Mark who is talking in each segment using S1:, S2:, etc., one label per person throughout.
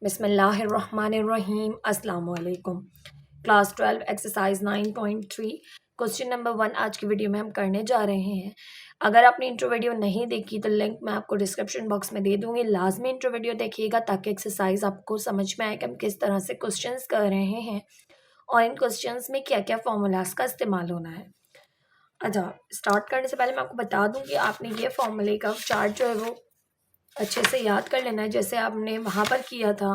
S1: बिस्मिल्लाहिर्रहमानिर्रहीम अस्सलाम वालेकुम। क्लास 12 एक्सरसाइज 9.3 क्वेश्चन नंबर 1 आज की वीडियो में हम करने जा रहे हैं। अगर आपने इंट्रो वीडियो नहीं देखी तो लिंक मैं आपको डिस्क्रिप्शन बॉक्स में दे दूंगी, लाजमी इंट्रो वीडियो देखिएगा ताकि एक्सरसाइज आपको समझ में आए कि हम किस तरह से क्वेश्चंस कर रहे हैं और इन क्वेश्चंस में क्या क्या फॉर्मूलाज का इस्तेमाल होना है। अच्छा, स्टार्ट करने से पहले मैं आपको बता दूं कि आपने ये फॉर्मूले का चार्ट जो है वो अच्छे से याद कर लेना है, जैसे आपने वहाँ पर किया था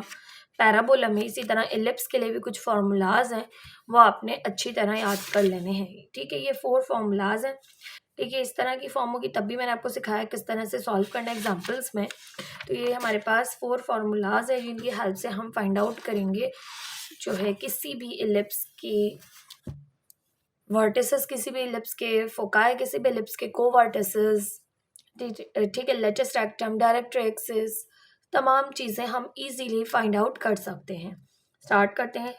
S1: पैराबोला में। इसी तरह एलिप्स के लिए भी कुछ फार्मूलाज हैं, वो आपने अच्छी तरह याद कर लेने हैं। ठीक है, ये 4 फार्मूलाज हैं। ठीक है, इस तरह की फॉर्मों की तब भी मैंने आपको सिखाया किस तरह से सॉल्व करना है एग्जाम्पल्स में। तो ये हमारे पास 4 फार्मूलाज है जिनकी हेल्प से हम फाइंड आउट करेंगे जो है किसी भी एलिप्स की वर्टिसेस, किसी भी एलिप्स के फोकाई, किसी भी एलिप्स के को वर्टिसेस। ठीक है, लेटेस्ट रेक्टम, डायरेक्ट एक्सिस, तमाम चीज़ें हम इजीली फाइंड आउट कर सकते हैं। स्टार्ट करते हैं।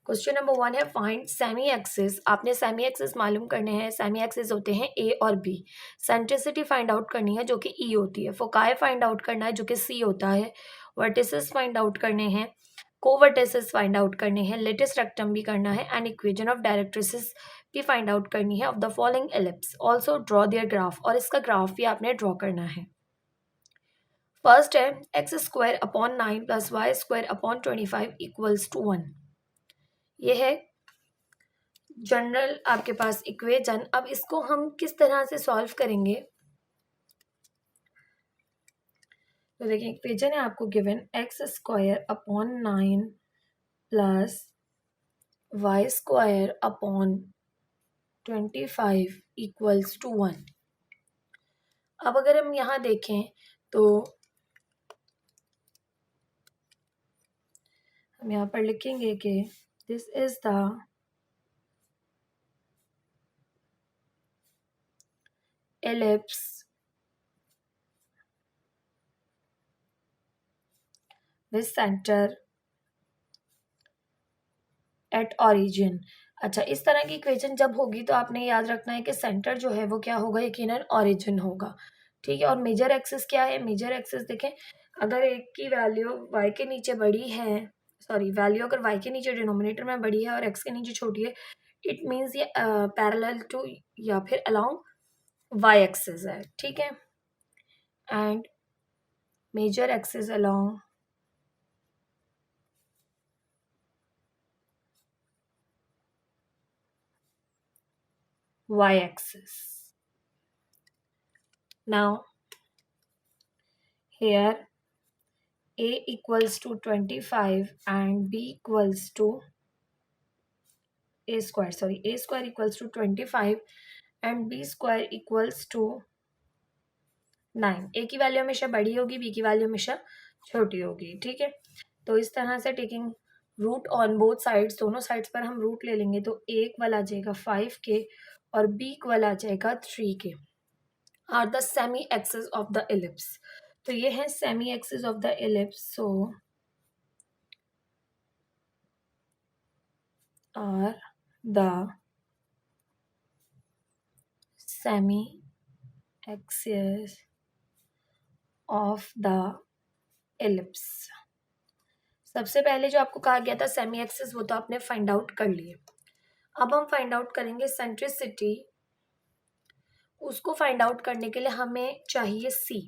S1: क्वेश्चन नंबर 1 है फाइंड सेमी एक्सिस। आपने सेमी एक्सिस मालूम करने हैं। सेमी एक्सिस होते हैं ए और बी। सेंट्रिसिटी फाइंड आउट करनी है जो कि ई होती है। फोकाई फाइंड आउट करना है जो कि सी होता है। वर्टिसेस फाइंड आउट करने हैं। कोवर्टिसेस फाइंड आउट करने हैं। लेटेस्ट रेक्टम भी करना है एंड इक्वेशन ऑफ डायरेक्ट्रिसेस भी फाइंड आउट करनी है of the following ellipse. Also draw their graph, और इसका ग्राफ भी आपने ड्रॉ करना है। फर्स्ट है X square upon 9 plus Y square upon 25 equals to 1। ये है जनरल आपके पास इक्वेशन। अब इसको हम किस तरह से सॉल्व करेंगे तो देखिए, इक्वेशन है आपको given X square upon 9 plus Y square upon 25 equals to 1। अब अगर हम यहाँ देखें तो हम यहाँ पर लिखेंगे कि this is the ellipse with centre at origin. अच्छा, इस तरह की इक्वेशन जब होगी तो आपने याद रखना है कि सेंटर जो है वो क्या होगा, यकीनन ऑरिजिन होगा। ठीक है, और मेजर एक्सिस क्या है? मेजर एक्सिस देखें, अगर एक की वैल्यू वाई के नीचे बड़ी है, सॉरी वैल्यू अगर वाई के नीचे डिनोमिनेटर में बड़ी है और एक्स के नीचे छोटी है, इट मीन्स ये पैरेलल टू या फिर अलोंग वाई एक्सिस है। ठीक है, and major axis along y axis. Now here a equals to 25 and b equals to a square equals to 25 and b square equals to 9। a की value हमेशा बड़ी होगी, b की वैल्यू हमेशा छोटी होगी। ठीक है, तो इस तरह से taking root on both sides, दोनों साइड्स पर हम रूट ले लेंगे तो a इक्वल आ जाएगा 5 के और b इक्वल आ जाएगा 3 के। Are the semi axis of the ellipse. तो ये है semi axis of the ellipse. So are the semi axis of the ellipse. सबसे पहले जो आपको कहा गया था सेमी एक्सिस, वो तो आपने फाइंड आउट कर लिए। अब हम फाइंड आउट करेंगे सेंट्रिसिटी। उसको फाइंड आउट करने के लिए हमें चाहिए सी,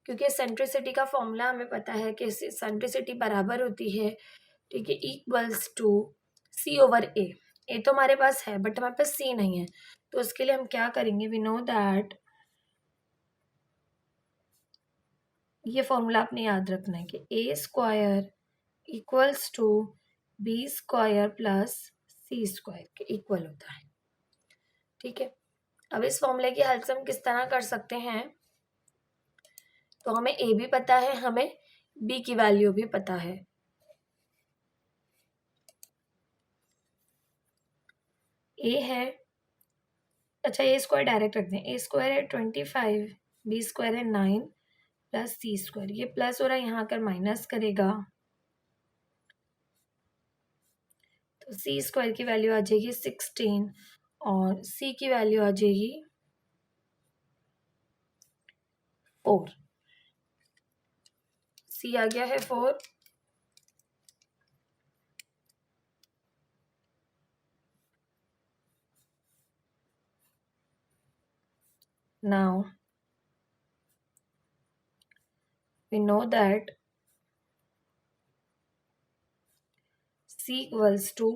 S1: क्योंकि सेंट्रिसिटी का फॉर्मूला हमें पता है कि सेंट्रिसिटी बराबर होती है, ठीक है, इक्वल्स टू सी ओवर ए। ए तो हमारे पास है बट हमारे पास सी नहीं है, तो उसके लिए हम क्या करेंगे, वी नो दैट ये फॉर्मूला आपने याद रखना है कि A square equals to B square plus C square के इक्वल होता है। ठीक है, अब इस फॉर्मूले की हेल्प से हम किस तरह कर सकते हैं, तो हमें ए भी पता है, हमें बी की वैल्यू भी पता है। ए है, अच्छा ए स्क्वायर डायरेक्ट रख दें, ए स्क्वायर है 25, बी स्क्वायर है 9 प्लस सी स्क्वायर। ये प्लस हो रहा है, यहाँ आकर माइनस करेगा तो सी स्क्वायर की वैल्यू आ जाएगी 16 और सी की वैल्यू आ जाएगी 4। सी आ गया है 4 Now we know that C equals to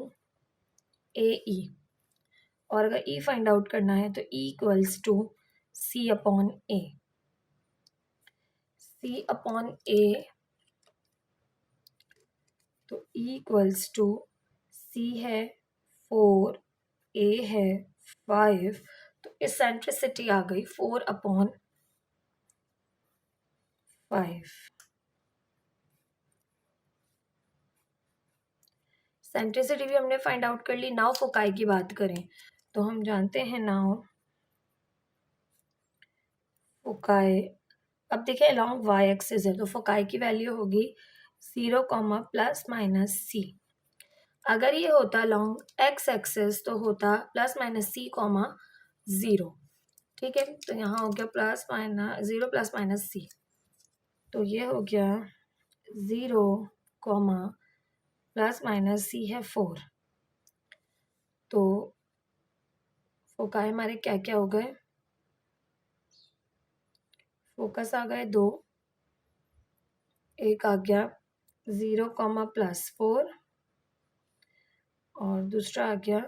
S1: AE, और अगर E फाइंड आउट करना है तो E equals to C upon A। C upon A, तो E इक्वल्स टू C है 4, A है 5, तो इसेंट्रिसिटी आ गई 4 अपॉन 5। सेंट्रिसिटी भी हमने फाइंड आउट कर ली। नाउ फोकाई की बात करें तो हम जानते हैं नाउ फोकाई, अब देखिए अलॉन्ग वाई एक्सिस है तो फोकाई की वैल्यू होगी 0 प्लस माइनस सी। अगर ये होता लॉन्ग एक्स एक्सिस तो होता प्लस माइनस सी 0। ठीक है, तो यहाँ हो गया प्लस माइनस 0 प्लस माइनस सी, तो ये हो गया 0 प्लस माइनस सी है 4। तो फोकाई हमारे क्या क्या हो गए, फोकस आ गए 2, एक आ गया 0 प्लस 4 और दूसरा आ गया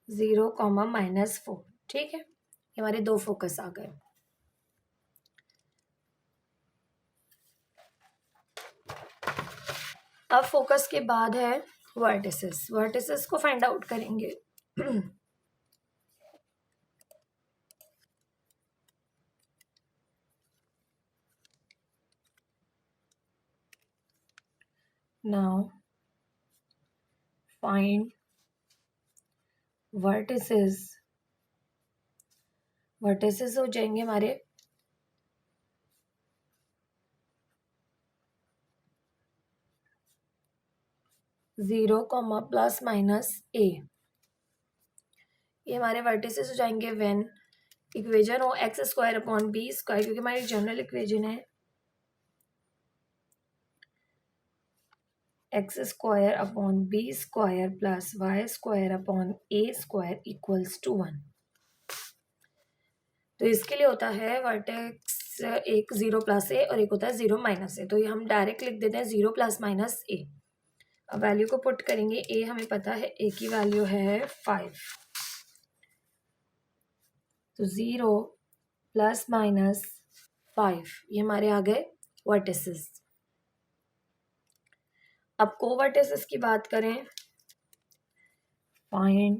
S1: 0 माइनस 4। ठीक है, ये हमारे 2 फोकस आ गए। अब फोकस के बाद है वर्टिसेस। वर्टिसेस को फाइंड आउट करेंगे। Now find vertices. वर्टिसेस हो जाएंगे हमारे 0 प्लस माइनस ए। ये हमारे वर्टिसेस हो जाएंगे व्हेन इक्वेशन हो X square upon B square, क्योंकि हमारी जनरल इक्वेशन है X square upon B square plus Y square upon A square equals to 1। तो इसके लिए होता है वर्टेक्स एक 0 प्लस ए और एक होता है 0 माइनस ए, तो ये हम डायरेक्ट लिख देते हैं 0 प्लस माइनस ए। अब वैल्यू को पुट करेंगे, ए हमें पता है ए की वैल्यू है 5, तो 0 प्लस माइनस 5 ये हमारे आ गए वर्टिसेस। अब कोवर्टिसेस की बात करें, फाइंड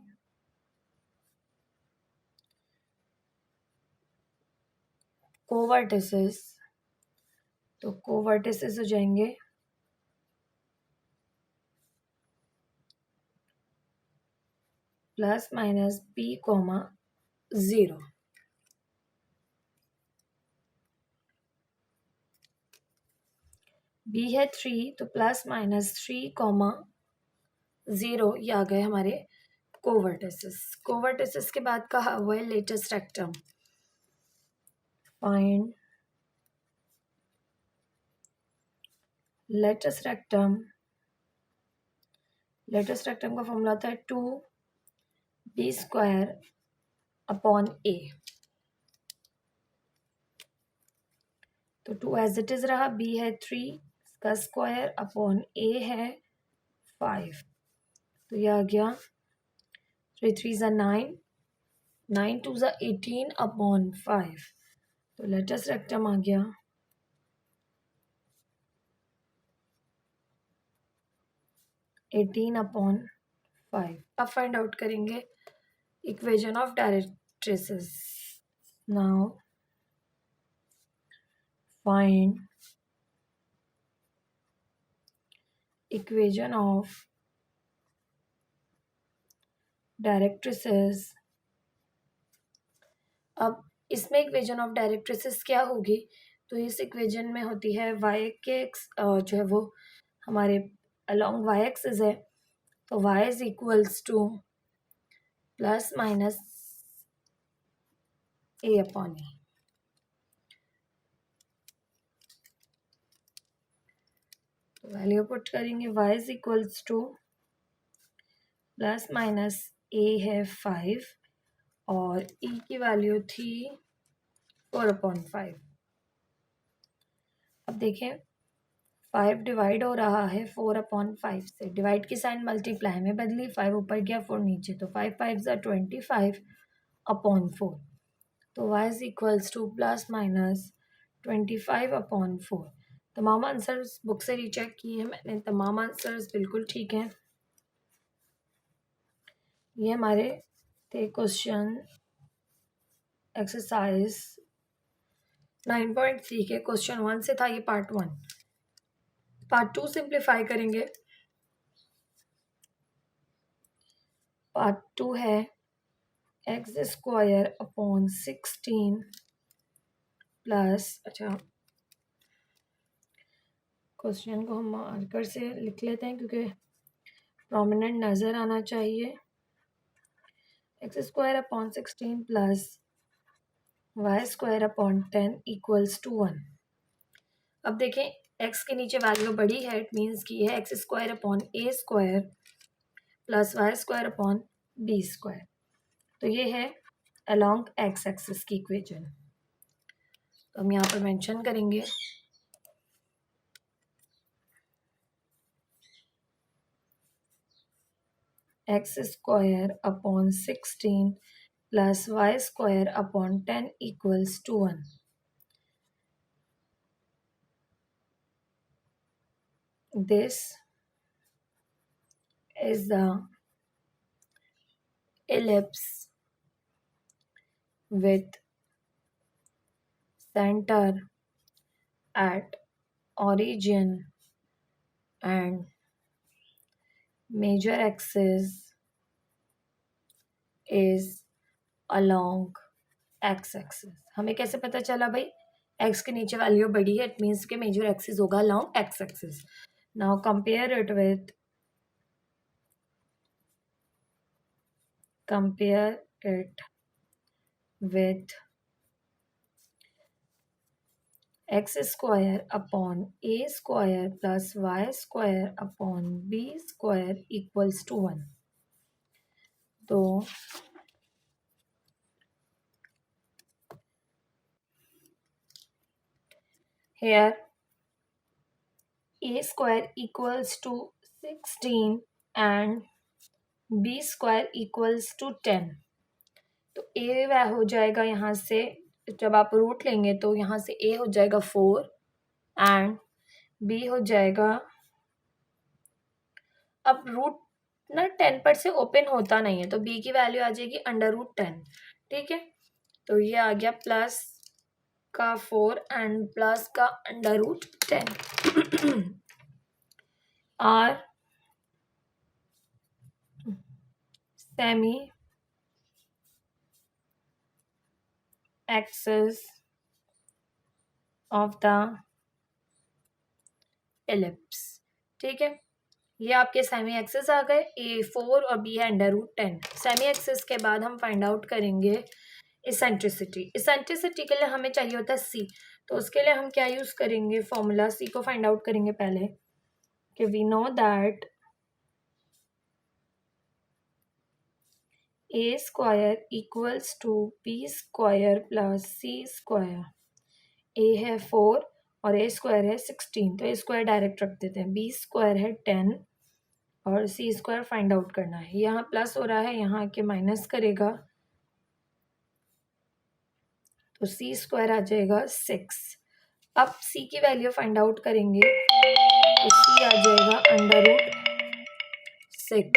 S1: कोवर्टिसेस, तो कोवर्टिसेस हो जाएंगे प्लस माइनस बी 0। बी है 3, तो प्लस माइनस 3 0 ये आ गए हमारे कोवर्टिसेस। कोवर्टिसेस के बाद कहा हुआ है latus rectum. Find latest rectum. Latus rectum का फॉर्मूला था 2b स्क्वायर अपॉन ए, तो 2 एज इट इज रहा, b है 3 इसका स्क्वायर अपॉन a है 5, तो ये आ गया 3 3 9, 9 2 18 अपॉन 5, तो लेटेस्ट रेक्टम आ गया 18 अपॉन 5। अब फाइंड आउट करेंगे equation of directrices. Now find equation of directrices. अब इसमें इक्वेशन ऑफ डायरेक्ट्रिसेस क्या होगी, तो इस इक्वेशन में होती है वाई के जो है वो हमारे अलोंग वाई एक्सिस है, तो Y is equals to plus minus A upon E. तो वैल्यू पुट करेंगे, y is equals to plus minus A है 5 और e की वैल्यू थी 4/5। अब देखें 5 डिवाइड हो रहा है 4/5 से, डिवाइड की साइन मल्टीप्लाई में बदली, 5 ऊपर गया 4 नीचे, तो 5 5 ज़ा 25/4, तो y is equals to plus minus 25/4। तमाम आंसर्स बुक से रीचेक किए हैं मैंने, तमाम आंसर्स बिल्कुल ठीक हैं। ये हमारे थे क्वेश्चन एक्सरसाइज 9.3 के क्वेश्चन 1 से था ये पार्ट 1। पार्ट 2 सिंप्लीफाई करेंगे। पार्ट 2 है x² / 16 प्लस, अच्छा क्वेश्चन को हम मार्कर से लिख लेते हैं क्योंकि प्रोमिनेंट नज़र आना चाहिए। x² / 16 plus y² / 10 equals to 1। अब देखें x के नीचे वैल्यू बड़ी है, इट मीन्स कि ये x² / a² plus y² / b²। तो ये है अलोंग x एक्सिस की इक्वेशन। तो हम यहाँ पर मेंशन करेंगे x² / 16 plus y² / 10 equals to 1। This is the ellipse with center at origin and major axis is along x axis। हमें कैसे पता चला भाई, x के नीचे वैल्यू बड़ी है, इट मीन्स के मेजर एक्सिस होगा along x axis। Now compare it with x² upon a² plus y² upon b² equals to 1। तो here a² equals to 16 and b² equals to 10। तो a वह हो जाएगा यहाँ से, जब आप रूट लेंगे तो यहाँ से a हो जाएगा 4 एंड b हो जाएगा, अब रूट ना 10 पर से ओपन होता नहीं है तो b की वैल्यू आ जाएगी √10। ठीक है, तो ये आ गया प्लस का 4 एंड प्लस का √10 are semi axis of the ellipse. ठीक है, ये आपके सेमी एक्सिस आ गए, A4 और B है √10। सेमी एक्सिस के बाद हम फाइंड आउट करेंगे इसेंट्रिसिटी। इसेंट्रिसिटी के लिए हमें चाहिए होता है C, तो उसके लिए हम क्या यूज़ करेंगे, फॉर्मूला C को फाइंड आउट करेंगे पहले कि we know that A² equals to B² plus C²। A है 4 और A² है 16, तो A² डायरेक्ट रख देते हैं, B² है 10 और C² फाइंड आउट करना है। यहाँ प्लस हो रहा है, यहाँ के माइनस करेगा तो C² आ जाएगा 6। अब C की वैल्यू फाइंड आउट करेंगे तो C आ जाएगा √6।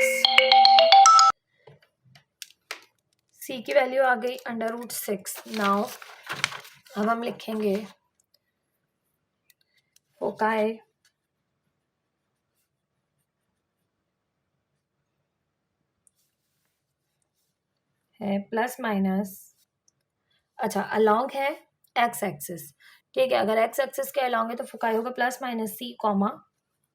S1: C की वैल्यू आ गई √6। नाउ अब हम लिखेंगे फोकाई है प्लस माइनस, अच्छा अलोंग है x एक्सिस। ठीक है, अगर x एक्सिस के अलोंग है तो फोकाई होगा प्लस माइनस C,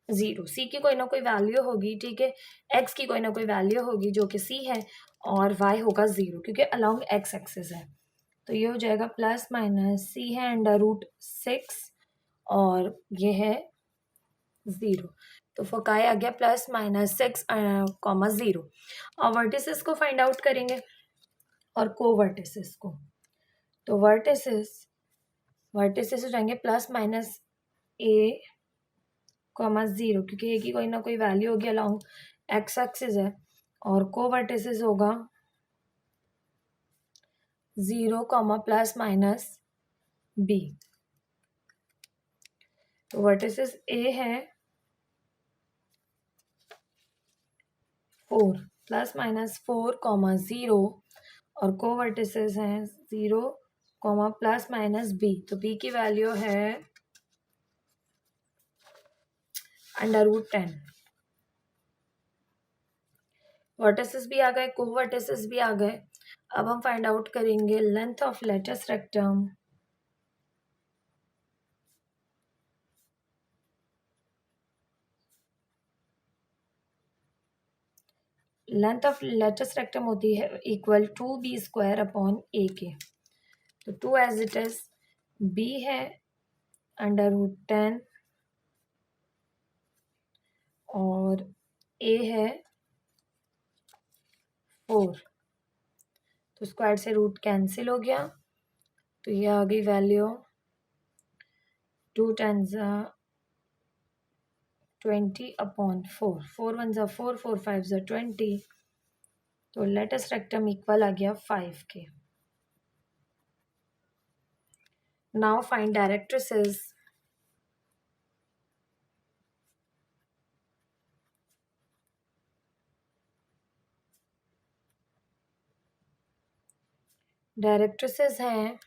S1: 0। C की कोई ना कोई वैल्यू होगी, ठीक है, x की कोई ना कोई वैल्यू होगी जो कि C है और y होगा 0 क्योंकि अलोंग x एक्सिस है। तो ये हो जाएगा प्लस माइनस C है √6 और ये है 0, तो फोकाई आ गया प्लस माइनस 6, 0। और वर्टिसेस को फाइंड आउट करेंगे। और कोवर्टिसेस को। तो वर्टिसेस हो जाएंगे प्लस माइनस ए कॉमा ज़ीरो, क्योंकि ए की कोई ना कोई वैल्यू होगी अलॉन्ग एक्स एक्सिस है, और कोवर्टिसेस होगा 0 कॉमा प्लस माइनस बी। तो वर्टिसेस ए है 4 प्लस माइनस 4 कॉमा 0, और कोवर्टिसेस हैं 0 कॉमा प्लस माइनस बी। तो बी की वैल्यू है √10। वर्टिसेस भी आ गए, कोवर्टिसेस भी आ गए। अब हम फाइंड आउट करेंगे length of latus rectum. Length of latus rectum होती है equal to B square upon A के। तो 2 एज इट इज, बी है √10 और ए है 4। तो स्क्वायर से रूट कैंसिल हो गया, तो ये आ गई वैल्यू 2 × 20 अपॉन 4। 4 1 ज़ा 4, 4 5 ज़ा 20। तो लेटस रेक्टम इक्वल आ गया 5 के। Now find directrices. डायरेक्ट्रिसेस हैं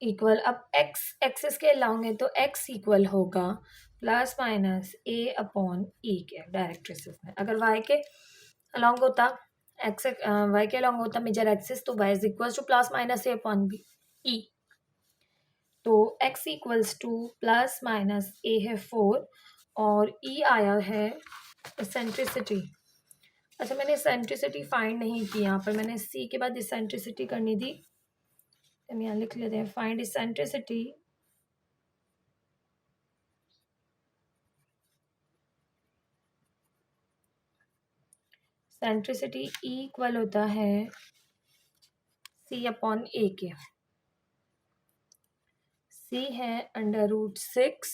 S1: इक्वल, अब एक्स एक्सिस के लॉन्ग है तो एक्स इक्वल होगा प्लस माइनस ए अपॉन ई के डायरेक्ट्रिसेस में। अगर वाई के अलॉन्ग होता, एक्स वाई के अलॉन्ग होता मेजर एक्सिस, तो Y is equal to plus minus A upon B E. तो X equals to plus minus A है 4 और ई आया है इसेंट्रिसिटी। अच्छा, मैंने इसेंट्रिसिटी फाइंड नहीं की यहाँ पर, मैंने सी के बाद इसेंट्रिसिटी करनी थी। हम यहाँ लिख लेते हैं फाइंड इसेंट्रिसिटी। सेंट्रिसिटी इक्वल होता है सी अपॉन ए के। सी है √6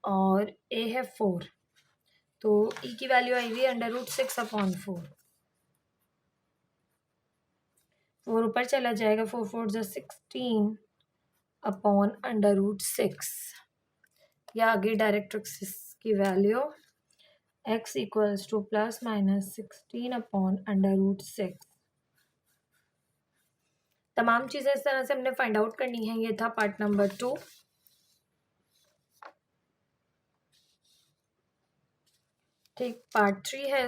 S1: और ए है 4, तो ई की वैल्यू आई हुई √6 अपॉन 4। 4 ऊपर चला जाएगा, 4 4 ज़ा 16 अपॉन √6। या आगे डायरेक्ट्रिक्स की value x equals to plus minus 16 upon √6। तमाम चीज़ें इस तरह से हमने फाइंड आउट करनी है। ये था पार्ट नंबर 2। ठीक, पार्ट 3 है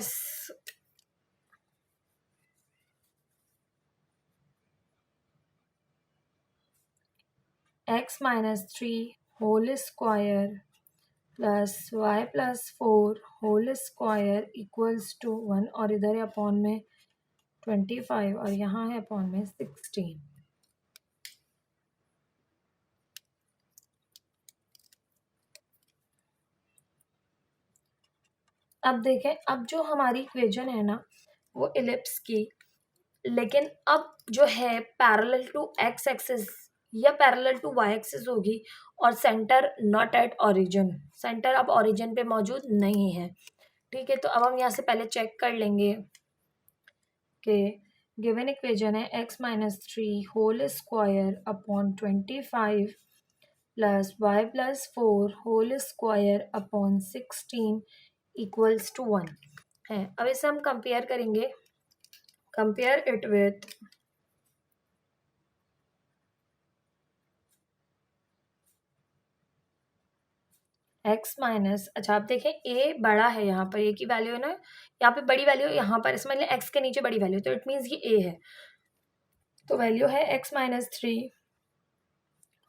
S1: x minus 3 whole square plus y plus 4 whole square equals to 1, और इधर है अपॉन में 25 और यहाँ है अपॉन में 16। अब देखें, अब जो हमारी इक्वेशन है ना वो इलिप्स की, लेकिन अब जो है पैरेलल टू एक्स एक्सिस या पैरेलल टू वाई एक्सिस होगी, और centre not at origin, centre अब ओरिजिन पे मौजूद नहीं है। ठीक है, तो अब हम यहाँ से पहले चेक कर लेंगे कि गिवन इक्वेशन है x minus 3 whole square upon 25 plus y plus 4 whole square upon 16 equals to 1 है। अब इसे हम कंपेयर करेंगे, compare it with x minus, अच्छा आप देखें a बड़ा है, यहाँ पर a की वैल्यू है ना, यहाँ पे बड़ी वैल्यू, यहाँ पर इसमें मतलब x के नीचे बड़ी वैल्यू, तो इट मीन्स ये a है। तो वैल्यू है x minus 3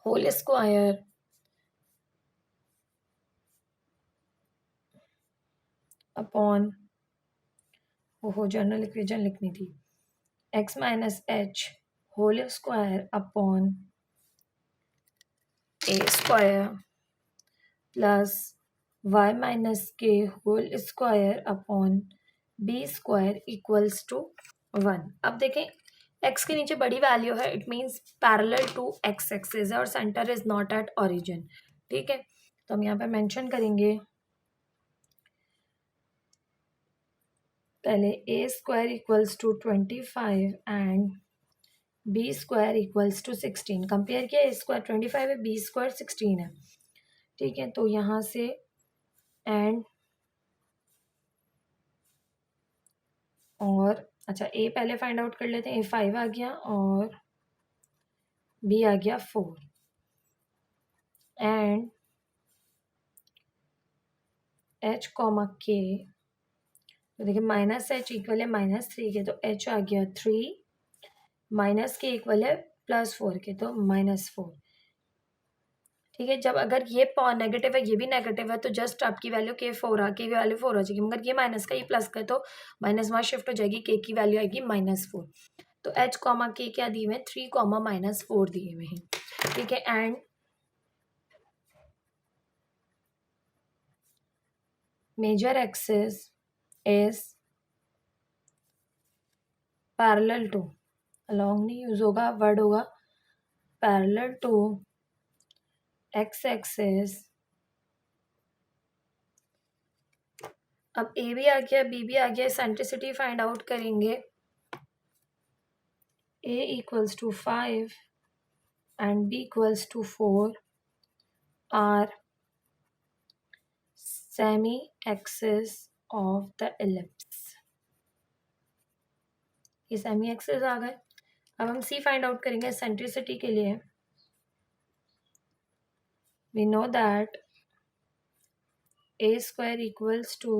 S1: whole square upon, वो जनरल इक्वेशन लिखनी थी, x minus h whole square upon a square plus y minus k whole square upon b square equals to 1। अब देखें x के नीचे बड़ी वैल्यू है, it means parallel to x axis है और centre is not at origin. ठीक है, तो हम यहाँ पे मेंशन करेंगे पहले a square equals to 25 and b square equals to 16। Compare किया, a स्क्वायर 25 है, b स्क्वायर 16 है। ठीक है, तो यहाँ से एंड और अच्छा a पहले फाइंड आउट कर लेते हैं। a 5 आ गया और b आ गया 4 एंड h कॉमा k, तो देखिए माइनस एच इक्वल है -3 के, तो h आ गया 3, माइनस के इक्वल है +4 के, तो -4। ठीक है, जब अगर ये नेगेटिव है ये भी नेगेटिव है तो जस्ट आपकी वैल्यू के की वैल्यू 4 हो जाएगी, मगर ये माइनस का ये प्लस का तो माइनस वहाँ शिफ्ट हो जाएगी, के की वैल्यू आएगी -4। तो h कॉमा के क्या दिए हुए हैं, 3 कॉमा -4 दिए हुए हैं। ठीक है, and major axis is parallel to, along नहीं यूज होगा, वर्ड होगा पैरेलल टू x एक्सिस। अब a भी आ गया, b भी आ गया, सेंट्रिसिटी फाइंड आउट करेंगे। a equals to 5 and b equals to 4 are semi axis of the ellipse. ये सेमी एक्सिस आ गए। अब हम c फाइंड आउट करेंगे सेंट्रिसिटी के लिए। We know that a square equals to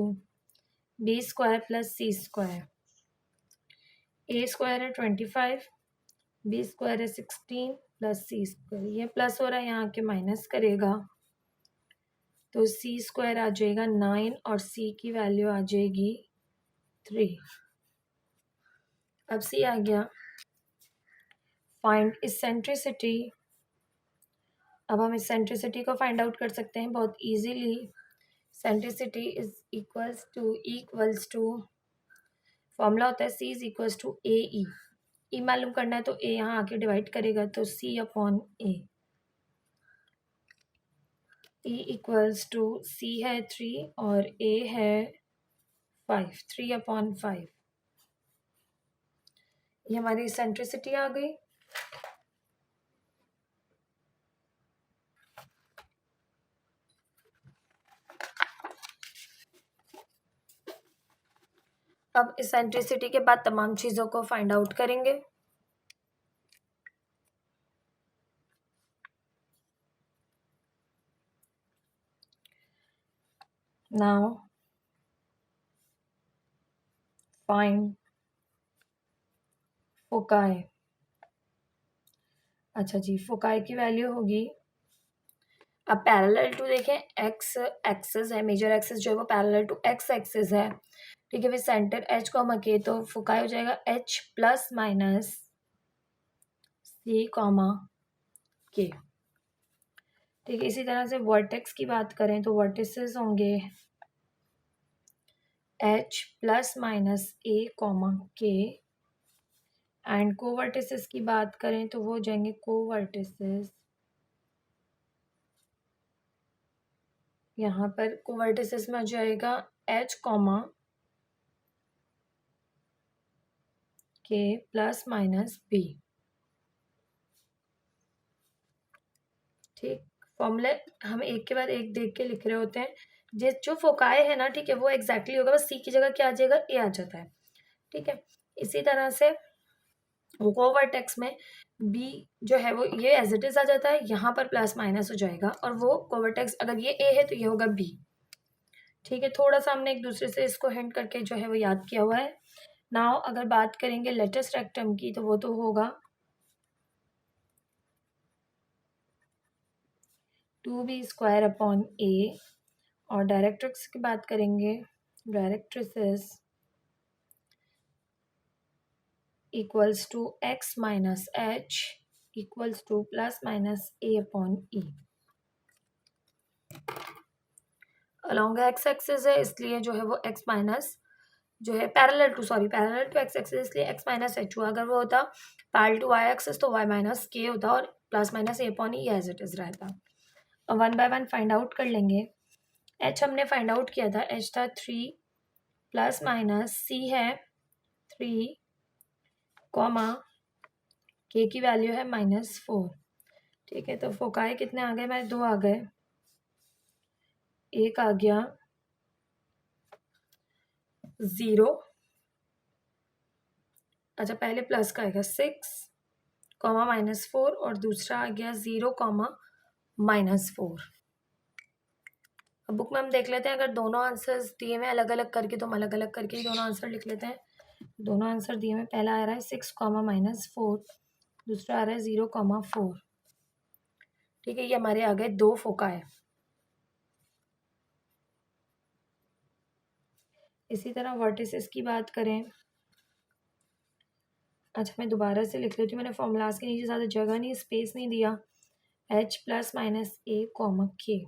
S1: b square plus c square. a square है 25, b square है 16 प्लस c स्क्वायर, ये प्लस हो रहा है यहाँ के माइनस करेगा तो c स्क्वायर आ जाएगा 9 और c की वैल्यू आ जाएगी 3। अब c आ गया, फाइंड इसेंट्रिसिटी। अब हम इसेंट्रिसिटी को फाइंड आउट कर सकते हैं बहुत easily. Eccentricity equals to formula होता है c is equals to A E मालूम करना है तो a यहाँ आके डिवाइड करेगा तो c upon a। e equals to c है 3 और a है 5, 3 अपॉन 5। ये हमारी सेंट्रिसिटी आ गई। अब इसेंट्रिसिटी के बाद तमाम चीज़ों को फाइंड आउट करेंगे। Now find foci. अच्छा जी, फोकाई की वैल्यू होगी, अब पैरेलल टू देखें x एक्सिस है, मेजर एक्सिस जो है वो पैरेलल टू x एक्सिस है। ठीक है, फिर सेंटर h कॉमा k, तो फोकाई हो जाएगा h plus minus c comma k। ठीक है, इसी तरह से वर्टेक्स की बात करें तो वर्टिसेस होंगे h plus minus a comma k and कोवर्टिसेस की बात करें तो वो हो जाएंगे कोवर्टिसेस, यहाँ पर कोवर्टिसेस में हो जाएगा h comma k plus minus b। ठीक, फॉर्मूले हम एक के बाद एक देख के लिख रहे होते हैं। जो फोकाई है ना, ठीक है, वो एग्जैक्टली होगा, बस सी की जगह क्या आ जाएगा, ए आ जाता है। ठीक है, इसी तरह से कोवर्टेक्स में बी जो है वो ये एज इट इज आ जाता है, यहाँ पर प्लस माइनस हो जाएगा और वो कोवर्टेक्स अगर ये ए है तो ये होगा बी। ठीक है, थोड़ा सा हमने एक दूसरे से इसको हिंट करके जो है वो याद किया हुआ है। नाउ अगर बात करेंगे लेटेस्ट रेक्टम की तो वो तो होगा 2b स्क्वायर अपॉन ए, और डायरेक्ट्रिक्स की बात करेंगे, directrices equals to x minus H equals to plus minus A upon E. Along X axis है इसलिए जो है वो x माइनस जो है पैरेलल टू एक्स एक्सिस, इसलिए एक्स माइनस एच हुआ। अगर वो होता पैरेलल टू वाई एक्सिस तो वाई माइनस के होता और plus minus A upon E as it is रहता। अब 1 बाय 1 फाइंड आउट कर लेंगे। एच हमने फाइंड आउट किया था, एच था 3 प्लस माइनस सी है 3 कॉमा के की वैल्यू है -4। ठीक है, तो फोकाई कितने आ गए, मेरे 2 आ गए, एक आ गया 0, अच्छा पहले प्लस का आएगा 6 कॉमा -4 और दूसरा आ गया 0 कॉमा -4। अब बुक में हम देख लेते हैं, अगर दोनों आंसर्स दिए हुए अलग अलग करके तो हम अलग अलग करके ही दोनों आंसर लिख लेते हैं। दोनों आंसर दिए हुए, पहला आ रहा है 6 कॉमा -4, दूसरा आ रहा है 0 कॉमा 4। ठीक है, ये हमारे आ गए 2 फोकाई। इसी तरह वर्टिसेस की बात करें, अच्छा मैं दोबारा से लिख लेती हूँ, मैंने फॉर्मूलाज के नीचे ज़्यादा जगह नहीं, स्पेस नहीं दिया। h प्लस माइनस ए कॉमा के,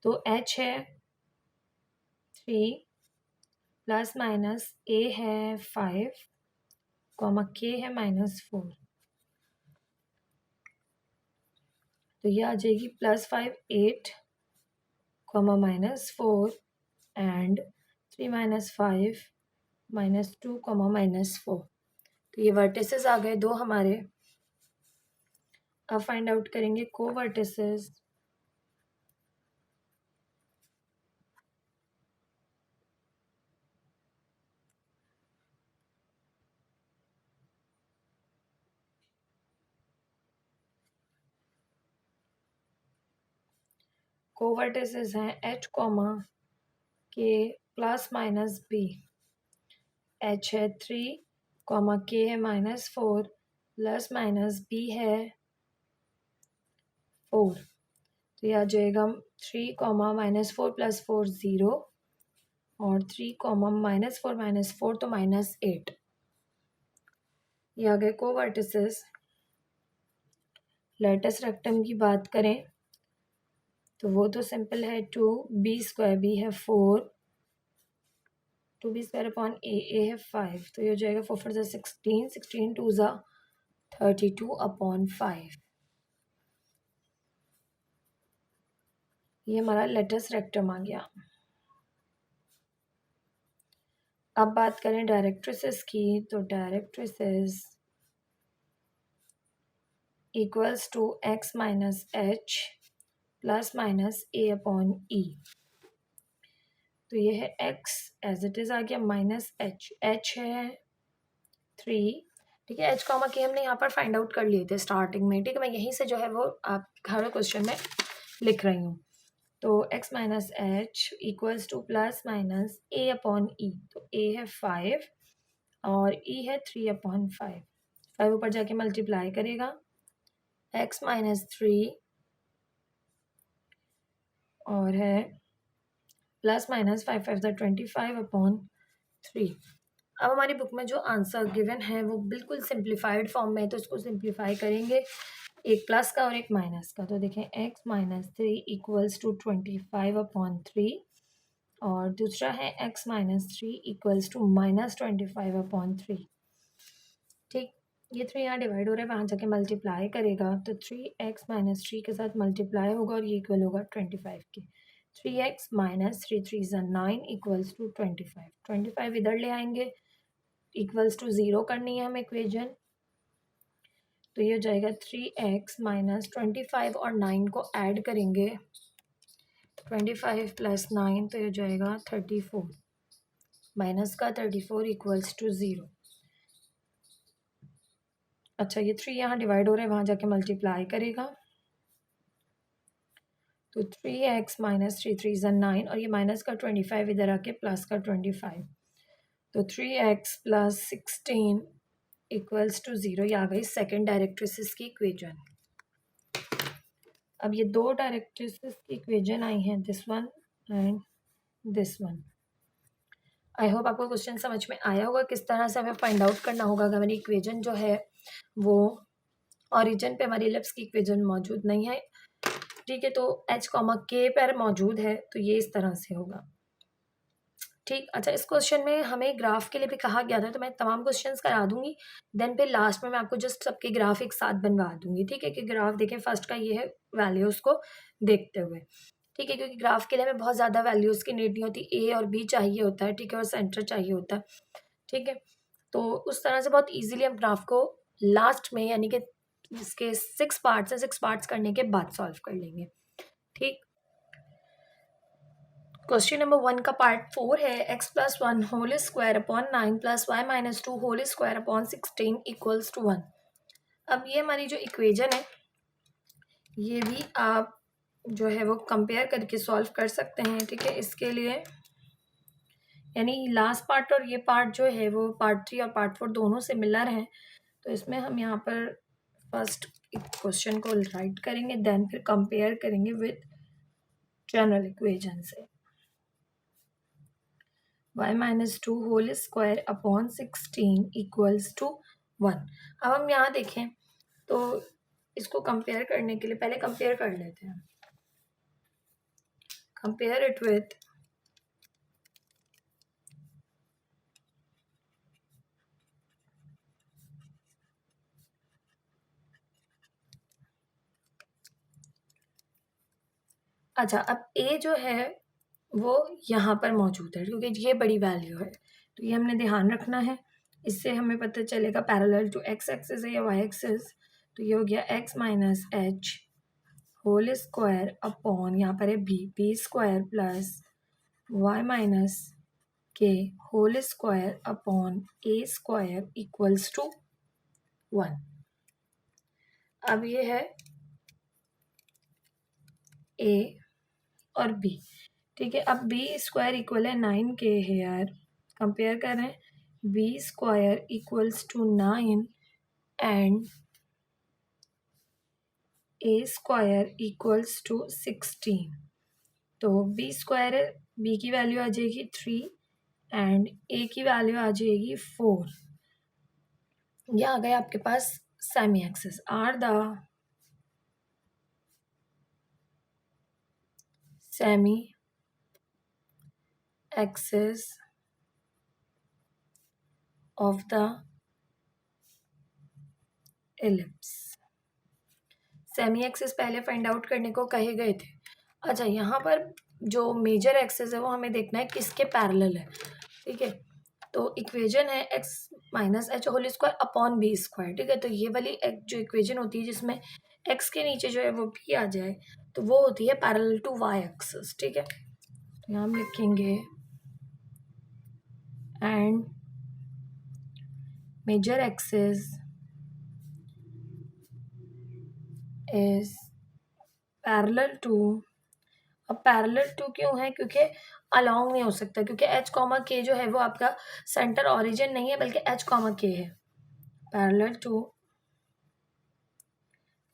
S1: तो h है 3 प्लस माइनस ए है 5 कॉमा के है -4, तो ये आ जाएगी +5 8 कॉमा -4 एंड 3 - 5 -2 कॉमा -4। तो ये वर्टिसेस आ गए 2 हमारे। अब फाइंड आउट करेंगे को वर्टिसेस। को वर्टिसेस हैं h कॉमा के प्लस माइनस बी, h है 3 कॉमा के है -4 प्लस माइनस बी है 4, तो ये आ जाएगा 3 कॉमा -4 + 4 0 और 3 कॉमा -4 तो -8। ये आ गए को वर्टिसेस। लेटस रेक्टम की बात करें तो वो तो सिंपल है, 2b², b है 4, 2b² अपॉन ए है 5, तो ये हो जाएगा 4 4 16, 16 2 32 अपॉन 5। ये हमारा लेटस रेक्टम आ गया। अब बात करें डायरेक्ट्रिसेस की, तो directrices equals to x minus H plus minus A upon E, तो ये है x एज इट इज़ आ गया माइनस एच, एच है 3। ठीक है, एच कॉमा के हमने यहाँ पर फाइंड आउट कर लिए थे स्टार्टिंग में। ठीक है, मैं यहीं से जो है वो आप हर क्वेश्चन में लिख रही हूँ। तो x minus H equals to plus minus A upon E, तो ए है 5 और ई है 3 अपॉन 5। 5 ऊपर जाके मल्टीप्लाई करेगा, x माइनस 3 और है प्लस माइनस 5 5 25 अपॉन 3। अब हमारी बुक में जो आंसर गिवन है वो बिल्कुल सिंप्लीफाइड फॉर्म में है, तो इसको सिंप्लीफाई करेंगे, एक प्लस का और एक माइनस का। तो देखें x minus 3 equals to 25 upon 3 और दूसरा है x minus 3 equals to -25 upon 3। ठीक, ये 3 यहाँ डिवाइड हो रहा है, वहाँ जाके मल्टीप्लाई करेगा तो 3x माइनस 3 के साथ मल्टीप्लाई होगा और ये इक्वल होगा 25 के। 3x minus 3 3 9 equals to 25। 25 इधर ले आएंगे, इक्वल्स टू 0 करनी है हम इक्वेजन, तो ये हो जाएगा 3x माइनस 25 और 9 को ऐड करेंगे, 25 + 9 तो ये हो जाएगा 34, माइनस का 34 इक्वल्स टू 0। अच्छा, ये 3 यहाँ डिवाइड हो रहा है, वहाँ जाके मल्टीप्लाई करेगा, तो 3x माइनस 3 3 9 और ये माइनस का 25 इधर आके प्लस का 25, तो 3x प्लस 16 इक्वल्स टू 0। ये आ गई सेकेंड डायरेक्ट्रिसिस की इक्वेजन। अब ये दो डायरेक्ट्रिसिस की इक्वेजन आई हैं, this one and this one. I hope आपको क्वेश्चन समझ में आया होगा किस तरह से हमें फाइंड आउट करना होगा अगर हमारी इक्वेजन जो है वो ओरिजिन पे हमारी एलिप्स की इक्वेजन मौजूद नहीं है। ठीक है, तो h, k पर मौजूद है, तो ये इस तरह से होगा। ठीक। अच्छा, इस क्वेश्चन में हमें ग्राफ के लिए भी कहा गया था, तो मैं तमाम क्वेश्चंस करा दूंगी, देन फिर लास्ट में मैं आपको जस्ट सबके ग्राफ एक साथ बनवा दूंगी। ठीक है, कि ग्राफ देखें, फर्स्ट का ये है वैल्यूज को देखते हुए। ठीक है, क्योंकि ग्राफ के लिए हमें बहुत ज़्यादा वैल्यूज की नीड नहीं होती, ए और बी चाहिए होता है। ठीक है, और सेंटर चाहिए होता है। ठीक है, तो उस तरह से बहुत ईजिली हम ग्राफ को लास्ट में, यानी कि इसके 6 पार्ट्स है, 6 पार्ट्स करने के बाद सॉल्व कर लेंगे। ठीक। क्वेश्चन नंबर 1 का पार्ट 4 है, X plus 1 whole square upon 9 plus Y minus 2 whole square upon 16 equals to 1। अब ये हमारी जो इक्वेशन है, ये भी आप जो है वो कंपेयर करके सॉल्व कर सकते हैं। ठीक है, इसके लिए यानी लास्ट पार्ट और ये पार्ट जो है वो पार्ट 3 और पार्ट 4 दोनों सिमिलर हैं। तो इसमें हम यहाँ पर फर्स्ट क्वेश्चन को राइट करेंगे, देन फिर कंपेयर करेंगे विद जनरल इक्वेशन से। y minus 2 whole square upon 16 equals to 1। अब हम यहाँ देखें तो इसको कंपेयर करने के लिए पहले कंपेयर कर लेते हैं। कंपेयर इट विथ अच्छा, अब a जो है वो यहाँ पर मौजूद है, क्योंकि ये बड़ी वैल्यू है, तो ये हमने ध्यान रखना है। इससे हमें पता चलेगा पैरेलल टू एक्स एक्सिस है या वाई एक्सिस, तो ये हो गया x minus H whole square upon, यहाँ पर है B square plus Y minus K whole square upon A square equals to 1। अब ये है a और b। ठीक है, अब बी स्क्वायर इक्वल है 9 के हेयर, कंपेयर करें B square equals to 9 and A square equals to 16। तो बी स्क्वायर है, बी की वैल्यू आ जाएगी 3 एंड ए की वैल्यू आ जाएगी 4। यह आ गया आपके पास semi axis are the semi axis of the ellipse। Semi axis पहले फाइंड आउट करने को कहे गए थे। अच्छा, यहाँ पर जो मेजर एक्सिस है वो हमें देखना है किसके पैरेलल है। ठीक है, तो इक्वेशन है X minus H whole square upon B square. ठीक है, तो ये वाली जो इक्वेशन होती है जिसमें एक्स के नीचे जो है वो बी आ जाए, तो वो होती है पैरेलल टू वाई एक्सिस। ठीक है, तो यहाँ हम लिखेंगे and major axis is parallel to. अब पैरेलल टू क्यों है, क्योंकि अलोंग नहीं हो सकता, क्योंकि एच कॉमा के जो है वो आपका सेंटर ओरिजिन नहीं है, बल्कि एच कॉमा के है। Parallel to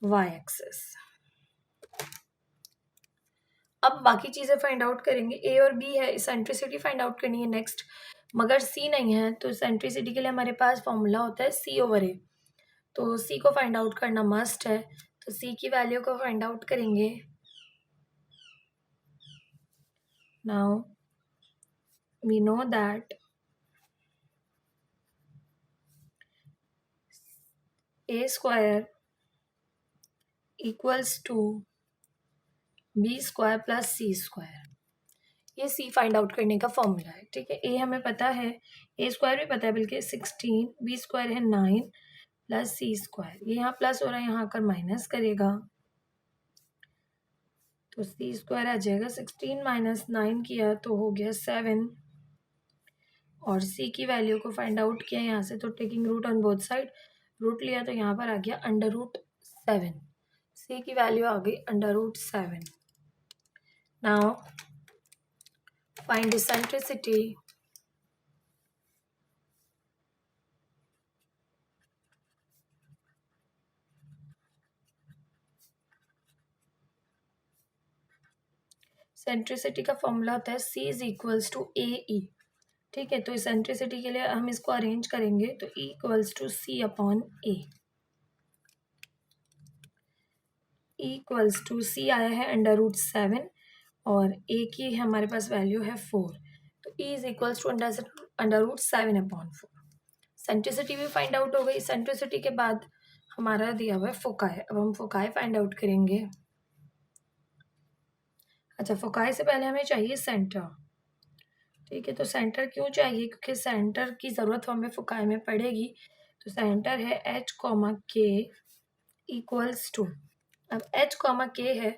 S1: Y axis. अब बाकी चीज़ें फाइंड आउट करेंगे, ए और बी है, सेंट्रिसिटी फाइंड आउट करनी है नेक्स्ट, मगर सी नहीं है, तो सेंट्रिसिटी के लिए हमारे पास फॉर्मूला होता है सी ओवर ए। तो सी को फाइंड आउट करना मस्ट है, तो सी की वैल्यू को फाइंड आउट करेंगे। Now we know that A square equals to B square plus C square. ये सी फाइंड आउट करने का फॉर्मूला है। ठीक है, ए हमें पता है, ए स्क्वायर भी पता है बल्कि 16, बी स्क्वायर है 9 प्लस सी स्क्वायर। ये यहाँ प्लस हो रहा है, यहाँ आकर माइनस करेगा, तो सी स्क्वायर आ जाएगा। 16 माइनस 9 किया तो हो गया 7, और सी की वैल्यू को फाइंड आउट किया यहाँ से, तो taking root on both side, root लिया तो यहाँ पर आ गया अंडर रूट 7। सी की वैल्यू आ गई under root 7। Now find eccentricity eccentricity का फॉर्मूला होता है C is equals to A E. ठीक है, तो सेंट्रिसिटी के लिए हम इसको अरेंज करेंगे, तो E equals to C upon A. E equals to C आया है अंडर रूट 7 और A की हमारे पास वैल्यू है 4, तो E is equals to under root 7/4। Eccentricity भी फाइंड आउट हो गई। सेंट्रिसिटी के बाद हमारा दिया हुआ है फोकाई। अब हम फोकाई फाइंड आउट करेंगे। अच्छा, फोकाई से पहले हमें चाहिए सेंटर। ठीक है, तो सेंटर क्यों चाहिए? क्योंकि सेंटर की ज़रूरत हमें फोकाई में पड़ेगी। तो सेंटर है H, K इक्वल्स टू, अब H, K है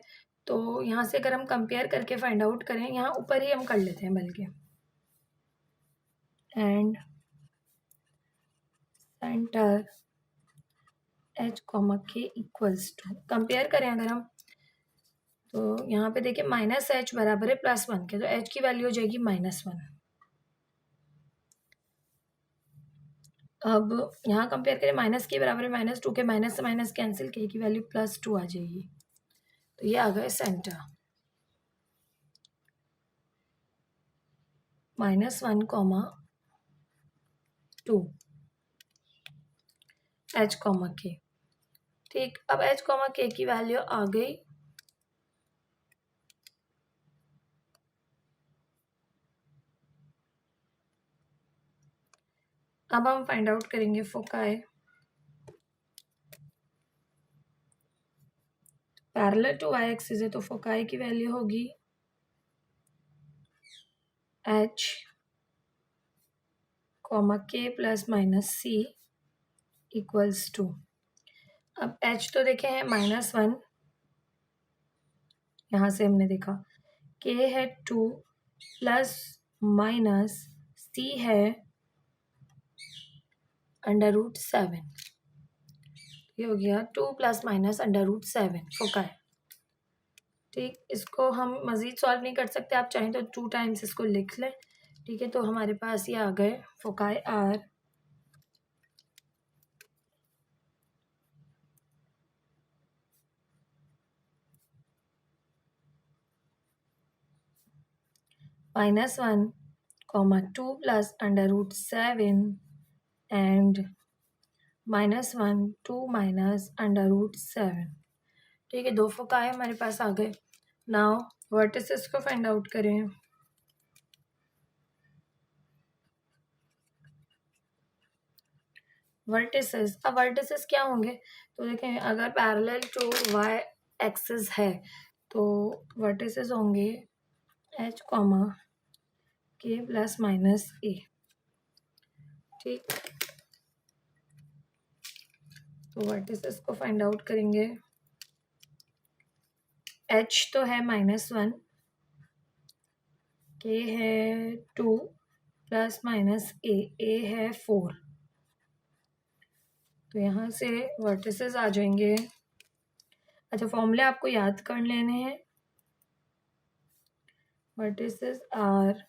S1: तो यहाँ से अगर हम कंपेयर करके फाइंड आउट करें, यहाँ ऊपर ही हम कर लेते हैं बल्कि, and center H, K equals to, compare करें अगर हम तो यहाँ पे देखिए -H बराबर है +1 के, तो H की वैल्यू हो जाएगी -1। अब यहाँ कंपेयर करें, माइनस के बराबर है -2 के, माइनस से माइनस कैंसिल, के की वैल्यू +2 आ जाएगी। तो ये आ गया सेंटर -1, 2 H, K। ठीक, अब H, K की वैल्यू आ गई। अब हम फाइंड आउट करेंगे foci. Parallel to Y axis है तो फोकाई की वैल्यू होगी H, K + C equals to, अब H तो देखे हैं -1, यहाँ से हमने देखा, K है 2 ± C है √7। ये हो गया 2 ± √7 फोकाई। ठीक, इसको हम मज़ीद सॉल्व नहीं कर सकते, आप चाहें तो 2 टाइम्स इसको लिख लें। ठीक है, तो हमारे पास ये आ गए फोकाई आर -1, 2 + √7 एंड -1, 2 √7। ठीक है, 2 फोकाई हमारे पास आ गए। नाउ वर्टिसेस को फाइंड आउट करें। वर्टिसेस, अब वर्टिसेस क्या होंगे? तो देखें, अगर पैरेलल टू वाई एक्सिस है तो वर्टिसेस होंगे H, K ± A। ठीक, तो वर्टिसेस को फाइंड आउट करेंगे। H तो है -1, K है 2 ± A है 4। तो यहाँ से वर्टिसेस आ जाएंगे। अच्छा, फॉर्मूले आपको याद कर लेने हैं। Vertices are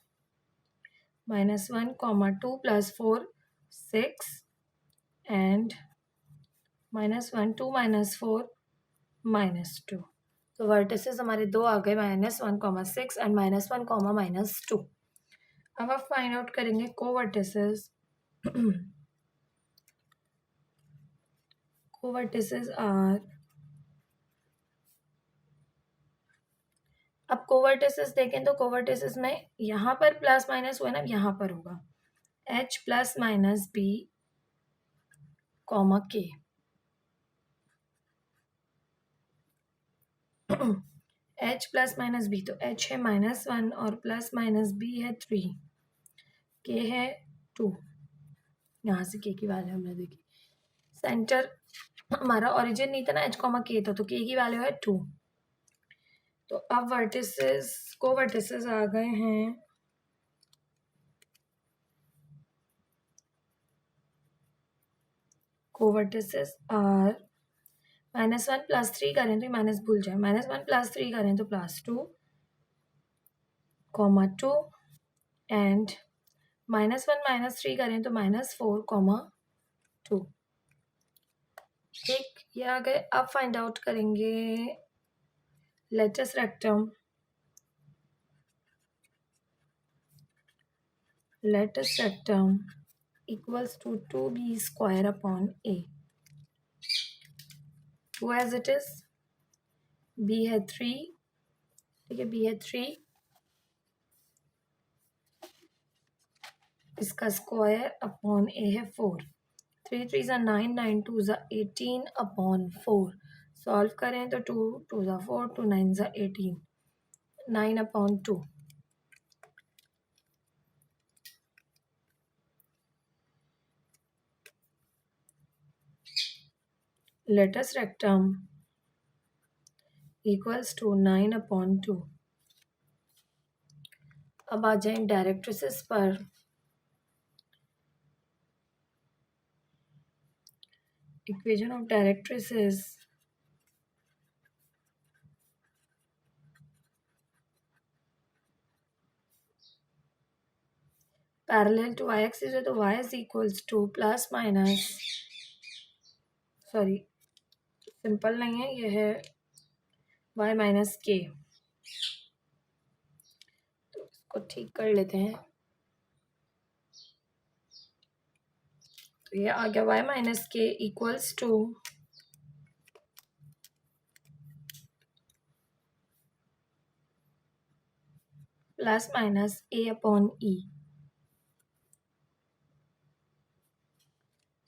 S1: -1, 2 + 4 6 and -1, 2 - 4 -2। तो वर्टिसेस हमारे दो आ गए, -1, 6 एंड -1, -2। अब आप फाइंड आउट करेंगे कोवर्टिसेस। कोवर्टिसेस आर, अब कोवर्टिसेस देखें तो कोवर्टिसेस में यहाँ पर प्लस माइनस हुआ ना, यहाँ पर होगा H ± B, K। H ± B, तो H है -1 और ± B है 3, K है 2। यहाँ से K की वैल्यू हमने देखी। सेंटर हमारा ओरिजिन नहीं था ना, H, K था, तो K की वैल्यू है 2। तो अब वर्टिसेस, कोवर्टिसेस आ गए हैं कोवर्टिसेस आर -1 + 3 करें तो माइनस भूल जाए, -1 + 3 करें तो +2, 2 एंड -1 - 3 करें तो -4, 2। ठीक, ये आ गए। अब फाइंड आउट करेंगे latus rectum. Latus rectum equals to 2b² A। 2 as it is, B है 3। ठीक है, B है 3, इसका स्क्वायर अपॉन ए है 4, 3 3 ज़ा 9, 9 2 ज़ा 18 अपॉन 4। सॉल्व करें तो 2 2 ज़ा 4, 2 9 ज़ा 18, 9 upon 2। Latus rectum equals to 9 upon 2। अब आ जाए डायरेक्ट्रिसेस पर। Equation of directrices parallel to y axis है तो y is equals to plus minus, sorry simple नहीं है, ये है y माइनस के। तो इसको ठीक कर लेते हैं। तो ये आ गया y minus K equals to plus minus a upon E.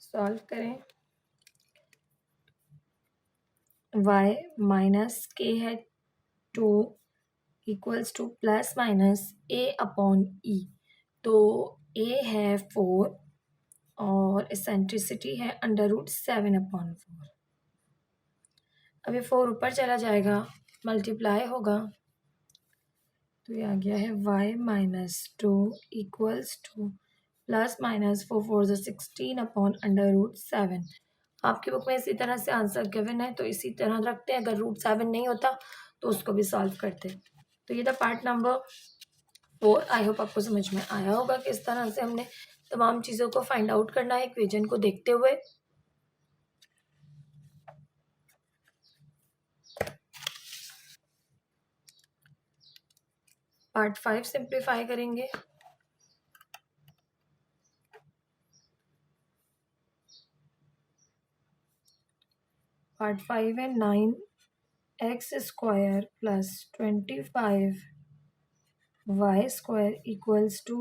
S1: Solve करें, y माइनस के है 2 equals to plus minus a upon E. तो a है 4 और एसेंट्रिसिटी है √7 अपॉन 4। अब ये 4 ऊपर चला जाएगा, मल्टीप्लाई होगा, तो ये आ गया है y minus 2 equals to plus minus 4 4 16 upon √7। आपकी बुक में इसी तरह से आंसर गिवन है तो इसी तरह रखते हैं। अगर √7 नहीं होता तो उसको भी सॉल्व करते। तो ये था पार्ट नंबर 4। आई होप आपको समझ में आया होगा कि इस तरह से हमने तमाम चीज़ों को फाइंड आउट करना है इक्वेशन को देखते हुए। पार्ट 5 सिंप्लीफाई करेंगे। पार्ट 5 है 9x square plus 25 y square equals to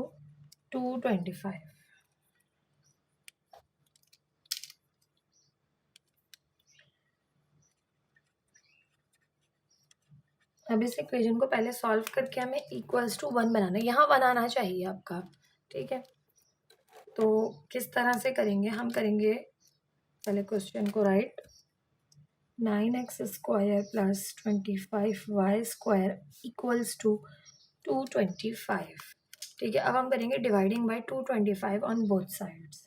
S1: 225। अब इस इक्वेशन को पहले सॉल्व करके हमें इक्वल्स टू 1 बनाना है। यहाँ 1 आना चाहिए आपका, ठीक है। तो किस तरह से करेंगे, हम करेंगे पहले क्वेश्चन को write. 9x square plus 25y square equals to 225, ठीक है। अब हम करेंगे dividing by 225 on both sides.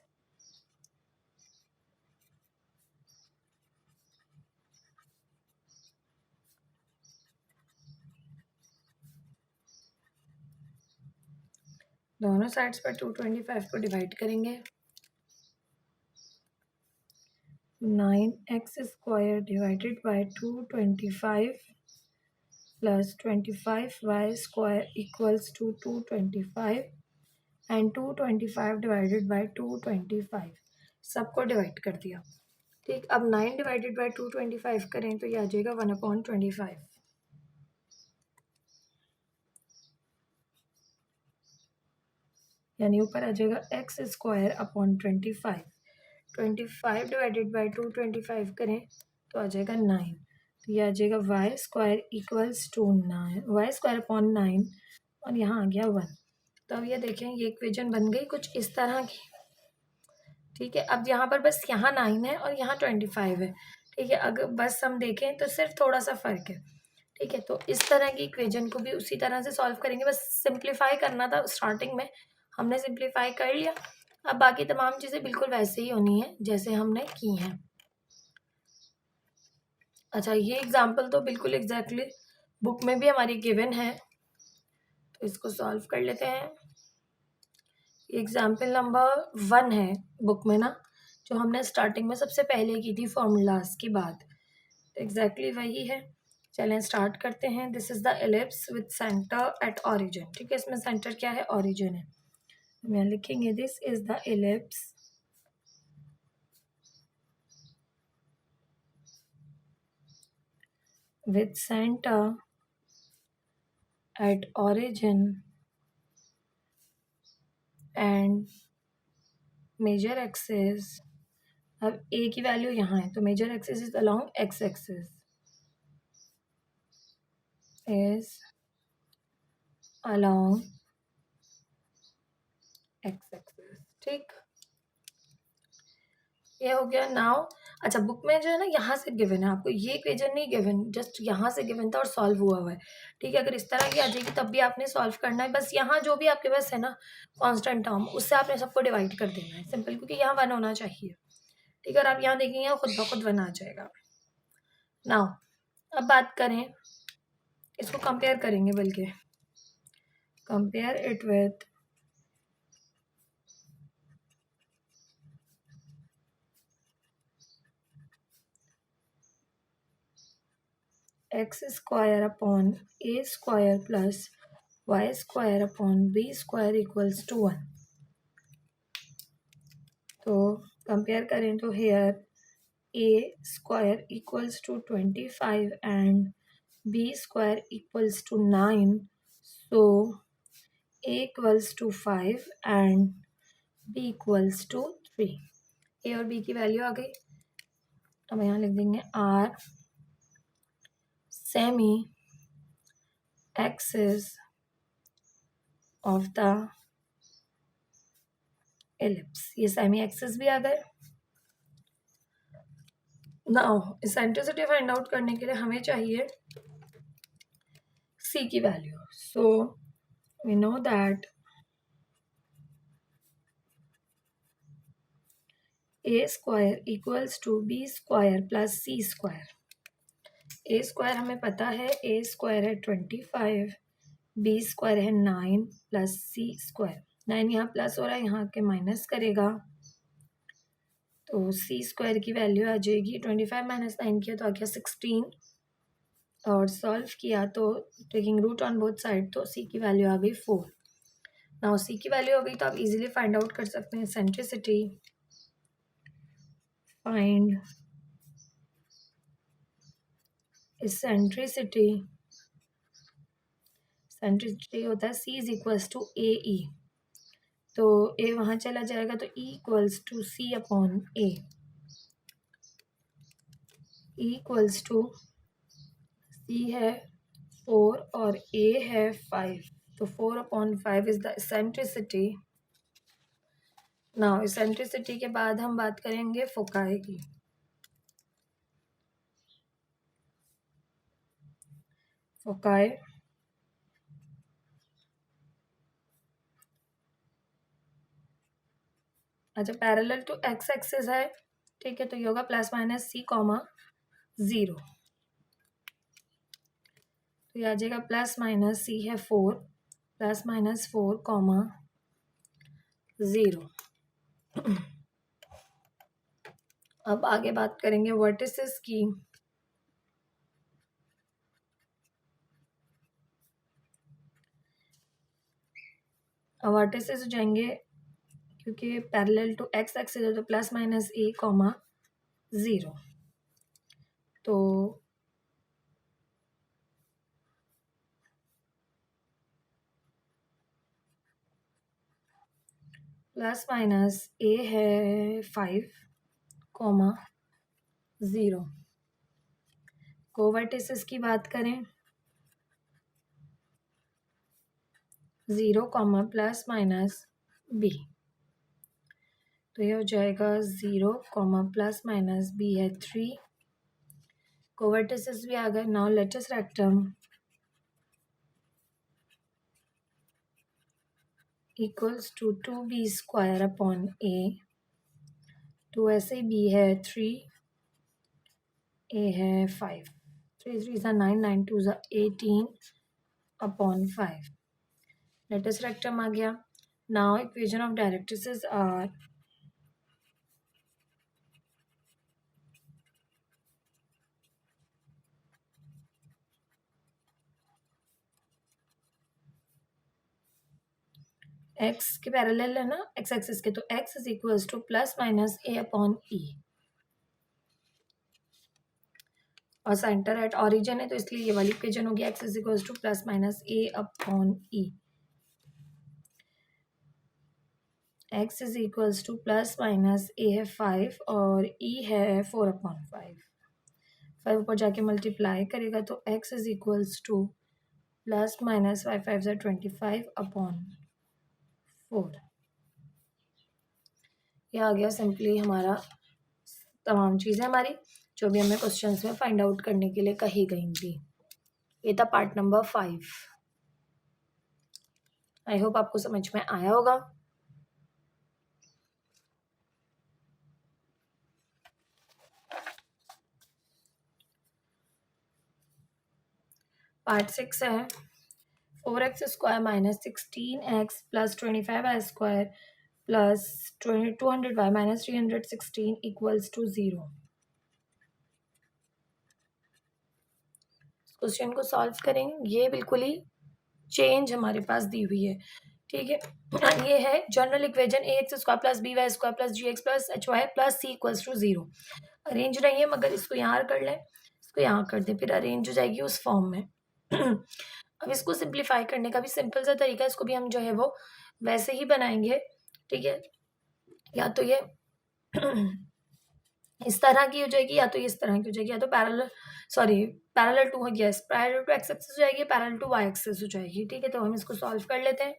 S1: दोनों साइड्स पर 225 को डिवाइड करेंगे। 9x square divided by 225 plus 25y square equals to 225 and 225 divided by 225 सबको डिवाइड कर दिया, ठीक। अब 9 डिवाइडेड बाय 225 करें तो ये आ जाएगा 1/25, यानी ऊपर आ जाएगा x square upon 25। 25 divided by 225 करें तो आ जाएगा 9। तो ये आ जाएगा y square equals to 9, y square upon 9 और यहाँ आ गया 1। तो अब ये देखें, ये इक्वेशन बन गई कुछ इस तरह की, ठीक है। अब यहाँ पर बस यहाँ 9 है और यहाँ 25 है, ठीक है। अगर बस हम देखें तो सिर्फ थोड़ा सा फ़र्क है, ठीक है। तो इस तरह की इक्वेशन को भी उसी तरह से सॉल्व करेंगे, बस सिंप्लीफाई करना था। स्टार्टिंग में हमने सिंप्लीफाई कर लिया, अब बाकी तमाम चीज़ें बिल्कुल वैसे ही होनी है जैसे हमने की हैं। अच्छा, ये एग्जाम्पल तो बिल्कुल एग्जैक्टली बुक में भी हमारी गिवन है, तो इसको सॉल्व कर लेते हैं। एग्जाम्पल नंबर 1 है बुक में ना, जो हमने स्टार्टिंग में सबसे पहले की थी फॉर्मूलाज की बात, तो एग्जैक्टली वही है। चलें स्टार्ट करते हैं। This is the ellipse with centre at origin, ठीक है। इसमें सेंटर क्या है, ऑरिजिन है। हम यहाँ लिखेंगे this is the ellipse with center at origin and major axis, अब ए की वैल्यू यहाँ है तो major axis is along X axis, is along X axis. ठीक, ये हो गया। नाउ अच्छा, बुक में जो है ना यहाँ से गिवन है आपको, ये इक्वेशन नहीं गिवन, जस्ट यहाँ से गिवन था और सॉल्व हुआ हुआ है। ठीक है, अगर इस तरह की आ जाएगी तब भी आपने सॉल्व करना है। बस यहाँ जो भी आपके पास है ना कांस्टेंट टर्म, उससे आपने सबको डिवाइड कर देना है, सिंपल, क्योंकि यहाँ 1 होना चाहिए। ठीक है, और आप यहाँ देखेंगे खुद ब खुद 1 आ जाएगा। नाउ अब बात करें, इसको कंपेयर करेंगे, बल्कि compare it with X square upon A square plus Y square upon B square equals to 1। तो कंपेयर करें तो here A square equals to 25 and B square equals to 9, so A equals to 5 and B equals to 3। A और B की value आ गई। अब यहाँ लिख देंगे are semi axis of the ellipse, ये सेमी एक्सिस भी आ गए। नाउ इसेंट्रिसिटी फाइंड आउट करने के लिए हमें चाहिए सी की value. So we know that A square equals to B square plus C square. A square हमें पता है, ए स्क्वायर है 25, बी स्क्वायर है 9 प्लस सी स्क्वायर। 9 यहाँ प्लस हो रहा है, यहाँ के माइनस करेगा तो सी स्क्वायर की वैल्यू आ जाएगी 25 माइनस 9 किया तो आ गया 16, और सॉल्व किया तो taking root on both side तो सी की वैल्यू आ गई 4। नाउ सी की वैल्यू हो गई तो आप इजीली फाइंड आउट कर सकते हैं सेंट्रिसिटी। फाइंड सेंट्रिसिटी, सेंट्रिसिटी होता है सी इज इक्वल्स टू ए ई, तो ए वहाँ चला जाएगा तो E equals to C upon A, E equals to C है 4 और ए है 5, तो 4 upon 5 is the eccentricity. Now eccentricity के बाद हम बात करेंगे फोकाई की। फोकाई अच्छा पैरेलल टू एक्स एक्सिस है। ठीक है, तो ये होगा प्लस माइनस सी कॉमा 0, तो ये आ जाएगा प्लस माइनस सी है 4 प्लस माइनस 4 कॉमा 0। अब आगे बात करेंगे वर्टिसेस की। वर्टिसेस हो जाएंगे, क्योंकि पैरेलल टू एक्स एक्सिस है तो प्लस माइनस ए कॉमा 0, तो प्लस माइनस ए है 5 कॉमा 0। कोवर्टिसेस की बात करें 0 कॉमा प्लस माइनस बी, तो ये हो जाएगा 0 कॉमा प्लस माइनस बी है 3। कोवर्टिसेस भी आ गए। Now latus rectum equals to 2b square upon A, तो ऐसे बी है 3, ए है 5, 3 3 ज़ा 9, 9 2 ज़ा 18 अपॉन 5। लेटस रेक्टम आ गया। Now equation of directrices are X के पैरेलल है ना, एक्स एक्सिस के, तो X is equals to plus minus A upon E, और सेंटर एट ऑरिजिन है तो इसलिए ये वाली इक्वेशन होगी X is equals to plus minus A upon E. x is equals to plus minus A है 5 और e है 4/5। 5 ऊपर जाके मल्टीप्लाई करेगा तो x is equals to plus minus 5/5 25/4। यह आ गया सिंपली हमारा तमाम चीज़ें हमारी जो भी हमें क्वेश्चंस में फाइंड आउट करने के लिए कही गई थी। ये था पार्ट नंबर 5। आई होप आपको समझ में आया होगा। पार्ट 6 है 4x² minus 16x plus 25y² plus 200y minus 316 equals to 0। Question को सॉल्व करेंगे। ये बिल्कुल ही चेंज हमारे पास दी हुई है, ठीक है। ये है general equation ax² plus by² plus gx plus hy plus c equals to 0। Arrange नहीं है मगर इसको यहाँ कर लें, इसको यहाँ कर दें, फिर अरेंज हो जाएगी उस फॉर्म में। अब इसको सिंप्लीफाई करने का भी सिंपल सा तरीका है, इसको भी हम जो है वो वैसे ही बनाएंगे, ठीक है। या तो ये इस तरह की हो जाएगी या तो इस तरह की हो जाएगी, या तो parallel to yes parallel to x axis हो जाएगी, पैरेलल टू वाई एक्सिस हो जाएगी, ठीक है। तो हम इसको सॉल्व कर लेते हैं।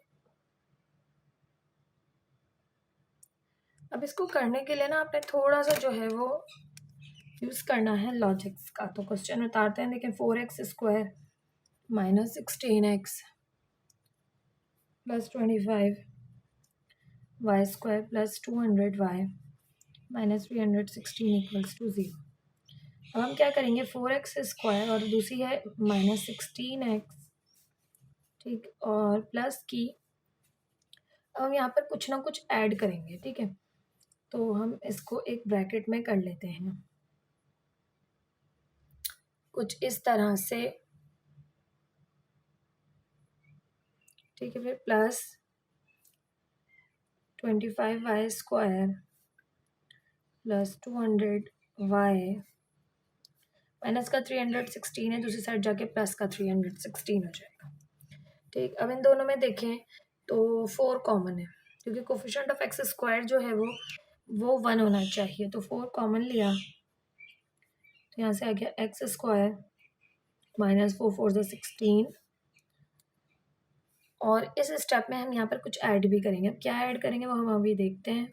S1: अब इसको करने के लिए ना आपने थोड़ा सा जो है वो यूज़ करना है लॉजिक्स का। तो क्वेश्चन उतारते हैं, देखें 4x² minus 16x plus 25y² plus 200y minus 316 equals to 0। अब हम क्या करेंगे 4x² और दूसरी है माइनस 16x, ठीक, और प्लस की अब हम यहाँ पर कुछ ना कुछ ऐड करेंगे, ठीक है। तो हम इसको एक ब्रैकेट में कर लेते हैं कुछ इस तरह से, ठीक है। फिर plus 25y² plus 200y minus का 316 है, दूसरी साइड जाके प्लस का 316 हो जाएगा, ठीक। अब इन दोनों में देखें तो 4 कॉमन है क्योंकि कोफिशिएंट ऑफ x² जो है वो 1 होना चाहिए। तो 4 कॉमन लिया तो यहाँ से आ गया x² माइनस 4 4 16। और इस स्टेप में हम यहाँ पर कुछ ऐड भी करेंगे। अब क्या ऐड करेंगे वो हम अभी देखते हैं।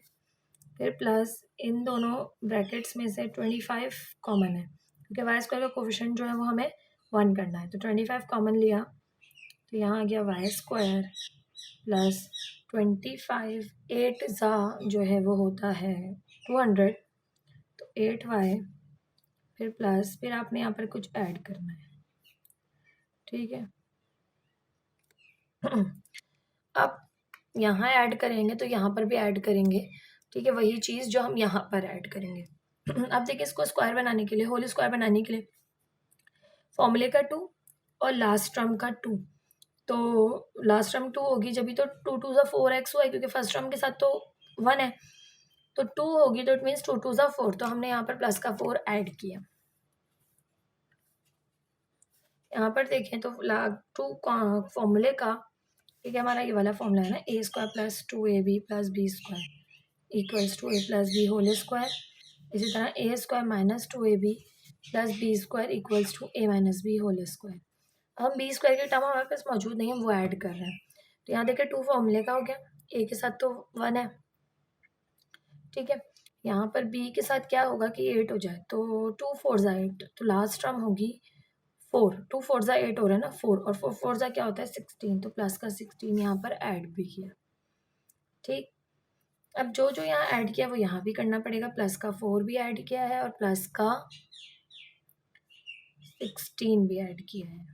S1: फिर प्लस इन दोनों ब्रैकेट्स में से 25 कॉमन है क्योंकि y² का कोफिशिएंट जो है वो हमें 1 करना है। तो 25 कॉमन लिया तो यहाँ आ गया y² प्लस 25 8 जो है वो होता है 200, तो 8y फिर प्लस फिर आपने यहाँ पर कुछ ऐड करना है, ठीक है। अब यहाँ ऐड करेंगे तो यहाँ पर भी ऐड करेंगे, ठीक है, वही चीज़ जो हम यहाँ पर ऐड करेंगे। अब देखिए इसको स्क्वायर बनाने के लिए, होल स्क्वायर बनाने के लिए फॉर्मूले का 2 और लास्ट टर्म का 2। तो लास्ट टर्म 2 होगी जब भी, तो 2 2 ज़ा 4x हुआ है क्योंकि फर्स्ट टर्म के साथ तो 1 है, तो 2 होगी तो इट मीन्स 2 2 ज़ा 4। तो हमने यहाँ पर प्लस का 4 ऐड किया। यहाँ पर देखें तो 2 फॉर्मूले का, ठीक है, हमारा ये वाला फॉर्मूला है ना a² plus 2ab plus b² equals to a plus B whole square. इसी तरह a² minus 2ab plus b² equals to a minus B whole square. अब हम b² के टर्म हमारे पास मौजूद नहीं है, वो ऐड कर रहे हैं। तो यहाँ देखिए 2 फॉर्मूले का हो गया, a के साथ तो 1 है, ठीक है। यहाँ पर b के साथ क्या होगा कि 8 हो जाए, तो 2 4 ज़ा 8, तो लास्ट टर्म होगी 4। 2 4 ज़ा 8 हो रहा है ना 4, और 4 4 ज़ा क्या होता है 16, तो प्लस का 16 यहाँ पर ऐड भी किया, ठीक। अब जो जो यहाँ ऐड किया वो यहाँ भी करना पड़ेगा। प्लस का 4 भी ऐड किया है और प्लस का 16 भी ऐड किया है।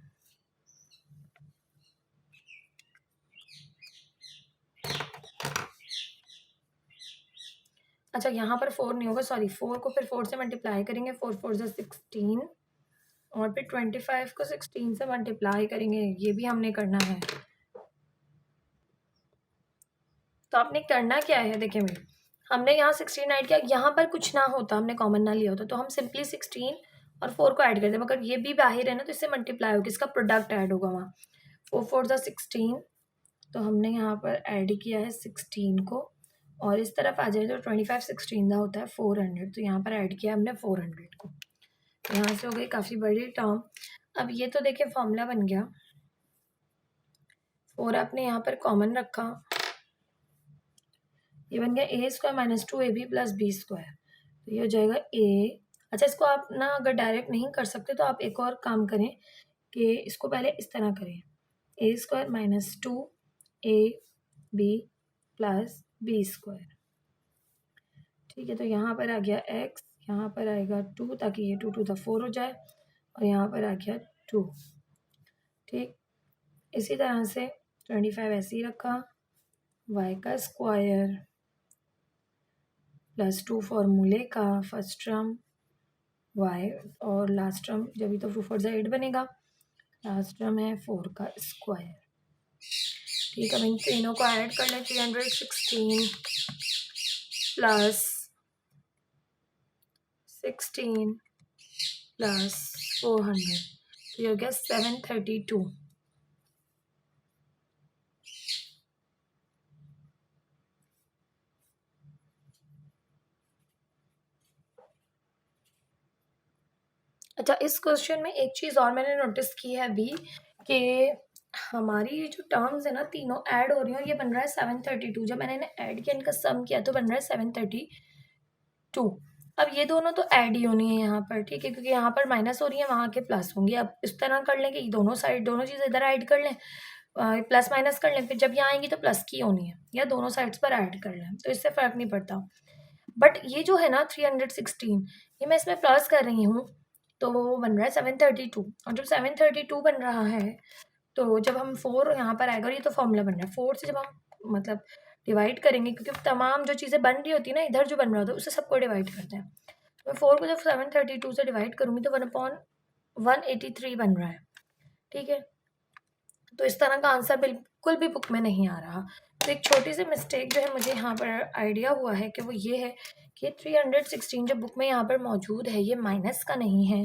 S1: अच्छा यहाँ पर 4 नहीं होगा, सॉरी, 4 को फिर 4 से मल्टीप्लाई करेंगे, 4 4 ज़ा 16, और फिर 25 को 16 से मल्टीप्लाई करेंगे, ये भी हमने करना है। तो आपने करना क्या है, देखें भाई, हमने यहाँ 16 ऐड किया, यहाँ पर कुछ ना होता, हमने कॉमन ना लिया होता, तो हम सिंपली 16 और 4 को ऐड कर दें, मगर ये भी बाहर है ना तो इससे मल्टीप्लाई होगा, इसका प्रोडक्ट ऐड होगा वहाँ। 4 4 ज़ा 16, तो हमने यहाँ पर ऐड किया है 16 को, और इस तरफ आ जाए तो 25 16 का होता है 400, तो यहाँ पर ऐड किया हमने 400 को। यहाँ से हो गई काफ़ी बड़ी टर्म। अब ये तो देखिए फॉर्मूला बन गया, 4 आपने यहाँ पर कॉमन रखा, ये बन गया A square minus 2ab plus B square, तो ये हो जाएगा ए। अच्छा, इसको आप ना अगर डायरेक्ट नहीं कर सकते तो आप एक और काम करें कि इसको पहले इस तरह करें, A square minus 2ab plus B square. ठीक है, तो यहाँ पर आ गया x, यहाँ पर आएगा 2 ताकि ये 2 टू द 4 हो जाए, और यहाँ पर आ गया 2। ठीक, इसी तरह से 25 ऐसे ही रखा, y का स्क्वायर प्लस 2 फॉर्मूले का फर्स्ट टर्म y, और लास्ट टर्म जब भी तो 2 4 8 बनेगा, लास्ट टर्म है 4 का स्क्वायर। ठीक है, अब इन तीनों को ऐड कर लें, 316 प्लस 16 प्लस 400, तो ये हो गया 732। अच्छा, इस क्वेश्चन में एक चीज़ और मैंने नोटिस की है अभी कि हमारी ये जो टर्म्स है ना तीनों ऐड हो रही हैं, और ये बन रहा है 732। जब मैंने इन्हें ऐड किया, इनका सम किया, तो बन रहा है 732। अब ये दोनों तो ऐड ही होनी है यहाँ पर, ठीक है, क्योंकि यहाँ पर माइनस हो रही है, वहाँ के प्लस होंगी। अब इस तरह कर लें कि दोनों साइड दोनों चीज़ इधर ऐड कर लें, प्लस माइनस कर लें, फिर जब यहाँ आएंगी तो प्लस की होनी है, या दोनों साइड्स पर ऐड कर लें, तो इससे फ़र्क नहीं पड़ता। बट ये जो है ना 316, ये मैं इसमें प्लस कर रही हूँ, तो वो बन रहा है 732। और जब 732 बन रहा है, तो जब हम 4 यहाँ पर आएगा, और ये तो फॉर्मूला बन रहा है, 4 से जब हम मतलब डिवाइड करेंगे, क्योंकि तमाम जो चीज़ें बन रही होती है ना, इधर जो बन रहा होता है उससे सबको डिवाइड करते हैं। तो मैं 4 को जब 732 से डिवाइड करूँगी तो 1/183 बन रहा है। ठीक है, तो इस तरह का आंसर बिल्कुल भी बुक में नहीं आ रहा। तो एक छोटी सी मिस्टेक जो है मुझे यहाँ पर आइडिया हुआ है कि वो ये है कि 316 जो बुक में यहाँ पर मौजूद है, ये माइनस का नहीं है,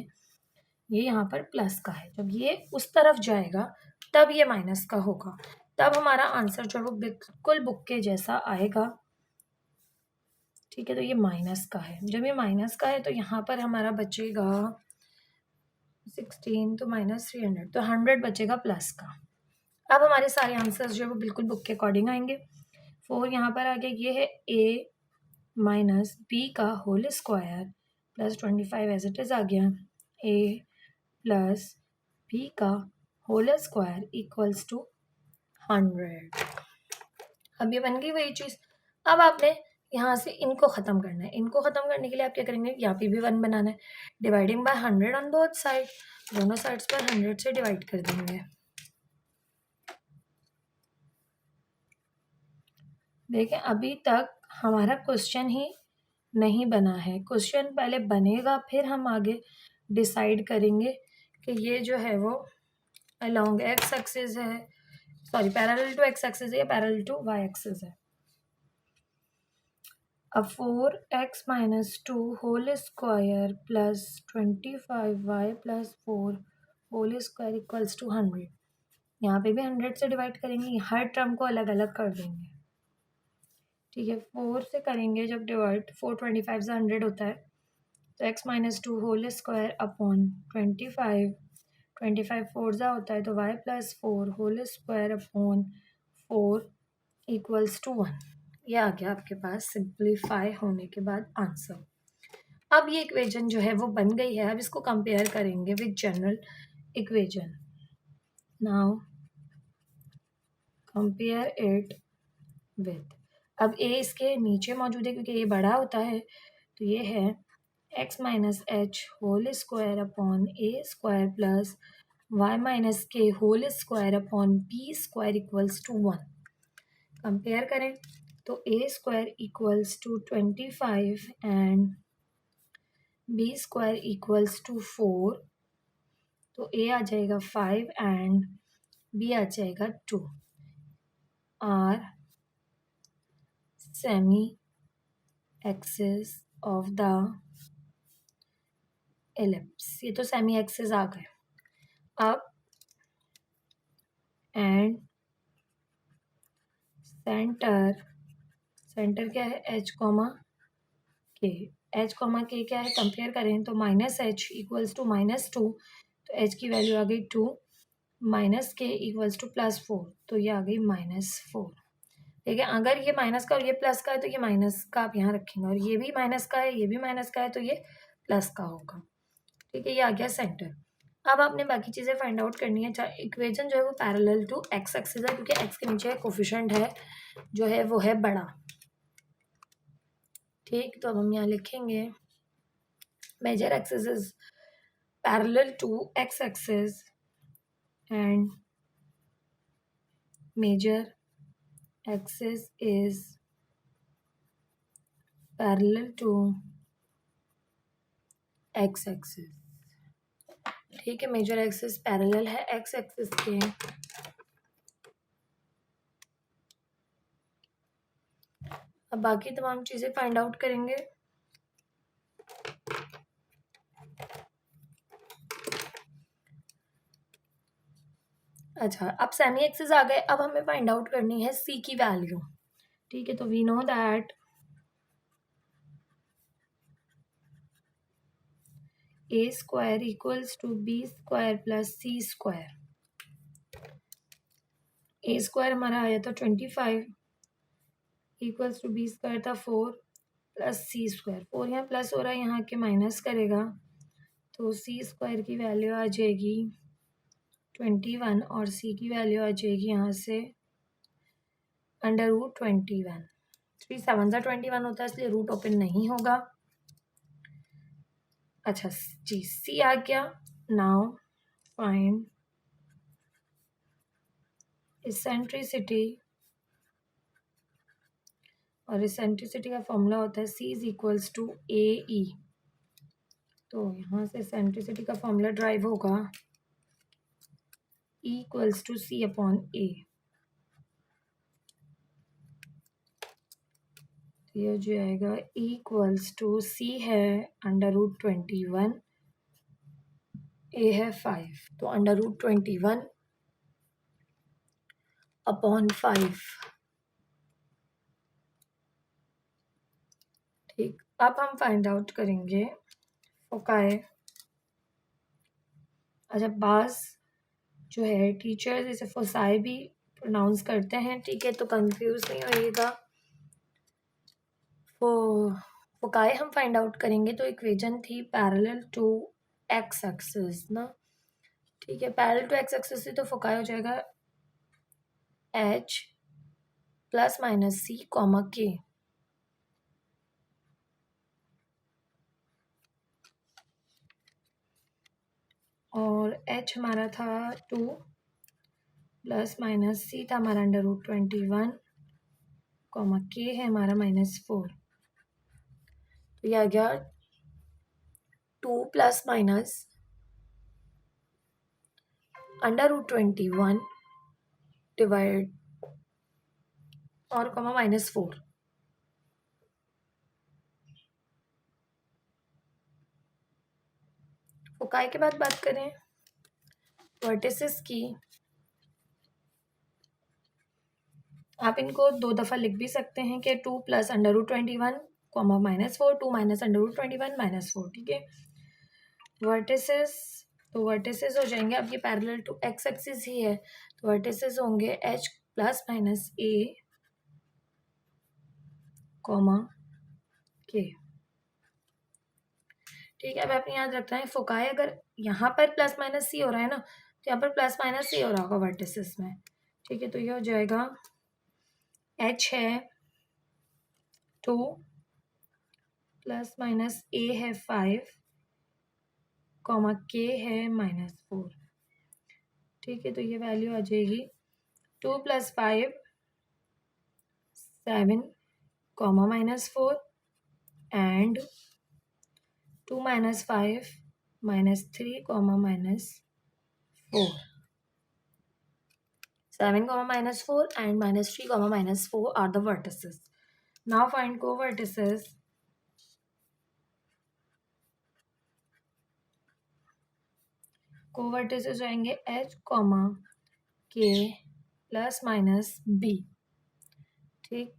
S1: ये यहाँ पर प्लस का है। जब ये उस तरफ जाएगा तब ये माइनस का होगा, तब हमारा आंसर जो है वो बिल्कुल बुक के जैसा आएगा। ठीक है, तो ये माइनस का है। जब ये माइनस का है तो यहाँ पर हमारा बचेगा 16, तो माइनस 300, तो 100 बचेगा प्लस का। अब हमारे सारे आंसर्स जो है वो बिल्कुल बुक के अकॉर्डिंग आएंगे। 4 यहाँ पर आ गया, ये है a माइनस बी का whole square plus 25 as it is आ गया, a प्लस बी का होल स्क्वायर इक्वल्स टू 100। अब ये बन गई वही चीज़। अब आपने यहाँ से इनको ख़त्म करना है। इनको ख़त्म करने के लिए आप क्या करेंगे, यहाँ पे भी 1 बनाना है, dividing by 100 on both side, दोनों साइड्स पर 100 से डिवाइड कर देंगे। देखें, अभी तक हमारा क्वेश्चन ही नहीं बना है। क्वेश्चन पहले बनेगा, फिर हम आगे डिसाइड करेंगे कि ये जो है वो अलोंग एक्स एक्सिस है, sorry parallel to x axis है या पैरेलल टू वाई एक्सिस है। अब 4x minus 2 whole square plus 25y plus 4 whole square equals to 100। यहाँ पे भी 100 से डिवाइड करेंगे, हर टर्म को अलग अलग कर देंगे। ठीक है, 4 से करेंगे जब डिवाइड, 425 से 100 होता है, तो x minus 2 whole square upon 25, 25 4 ज़ा होता है, तो y plus 4 whole square upon 4 equals to 1। ये आ गया आपके पास सिंप्लीफाई होने के बाद आंसर। अब ये इक्वेशन जो है वो बन गई है। अब इसको कंपेयर करेंगे with general equation. Now compare it with, अब a इसके नीचे मौजूद है क्योंकि ये बड़ा होता है, तो ये है x minus H whole square upon A square plus y minus K whole square upon B square equals to 1। Compare करें तो A square equals to 25 and B square equals to 4, तो ए आ जाएगा 5 एंड बी आ जाएगा 2। Are semi axis of the ellipse, ये तो semi axis आ गए। अब एंड सेंटर सेंटर क्या है एच कॉमा के, एच कॉमा के क्या है कंपेयर करें तो माइनस एच इक्वल्स टू -2, तो एच की वैल्यू आ गई 2, माइनस के इक्वल्स टू +4, तो ये आ गई -4। ठीक है, अगर ये माइनस का और ये प्लस का है तो ये माइनस का आप यहाँ रखेंगे, और ये भी माइनस का है, ये भी माइनस का है, तो ये प्लस का होगा। ठीक है, ये आ गया सेंटर। अब आपने बाकी चीज़ें फाइंड आउट करनी है। इक्वेशन जो है वो पैरेलल टू एक्स एक्सिस है, क्योंकि एक्स के नीचे कोफिशिएंट है जो है वो है बड़ा। ठीक, तो अब हम यहाँ लिखेंगे major axis is parallel to x axis and major axis is parallel to x axis. ठीक है, मेजर एक्सिस पैरेलल है एक्स एक्सिस के। अब बाकी तमाम चीज़ें फाइंड आउट करेंगे। अच्छा, अब सेमी एक्सिस आ गए, अब हमें फाइंड आउट करनी है सी की वैल्यू। ठीक है, तो we know that A square equals to B square plus C square. A square हमारा आया था 25 इक्वल्स टू बी स्क्वायर था 4 प्लस सी स्क्वायर। 4 यहाँ प्लस हो रहा है, यहाँ के माइनस करेगा तो सी स्क्वायर की वैल्यू आ जाएगी 21 और सी की वैल्यू आ जाएगी यहाँ से √21। 3 7 सा 21 होता है, इसलिए रूट ओपन नहीं होगा। अच्छा जी, सी आ गया। नाउ फाइंड इसेंट्रिसिटी, और इसेंट्रिसिटी का फॉर्मूला होता है सी इज इक्वल्स टू ए ई। तो यहाँ से इसेंट्रिसिटी का फॉर्मूला ड्राइव होगा E equals to C upon a. ये हो जाएगा E इक्वल्स टू सी है √21, ए है 5, तो √21 अपॉन 5। ठीक, अब हम फाइंड आउट करेंगे फोकाई। अच्छा, बास जो है टीचर्स इसे फोसाई भी प्रोनाउंस करते हैं। ठीक है, तो कंफ्यूज नहीं होइएगा। फोकाई हम फाइंड आउट करेंगे, तो इक्वेशन थी पैरेलल टू एक्स एक्सिस ना। ठीक है, पैरेलल टू एक्स एक्सिस से तो फोकाई हो जाएगा H plus minus C comma के। और एच हमारा था 2 प्लस माइनस सी था हमारा √21 कॉमा के है हमारा -4। तो ये आ गया 2 प्लस माइनस √21 डिवाइड और कॉमा -4। फोकाई के बाद बात करें वर्टिसेस की। आप इनको 2 दफ़ा लिख भी सकते हैं कि 2 प्लस √21 कॉमा -4, 2 माइनस √21 -4। ठीक है, वर्टिसेस, तो वर्टिसेस हो जाएंगे, अब ये पैरेलल टू एक्स एक्सिस ही है, तो वर्टिसेस होंगे एच प्लस माइनस ए कॉमा के। ठीक है, अब आपने याद रखना है फोकाई अगर यहाँ पर प्लस माइनस सी हो रहा है ना, तो यहाँ पर प्लस माइनस सी हो रहा होगा वर्टिसेस में। ठीक है, तो ये हो जाएगा एच है 2 प्लस माइनस ए है 5 कॉमा के है -4। ठीक है, तो ये वैल्यू आ जाएगी 2 + 5 7 comma -4 and 2 - 5 -3 comma -4। 7 comma -4 and -3 comma -4 are the vertices. Now find co-vertices. Co-vertices जाएंगे h comma k plus minus b। ठीक,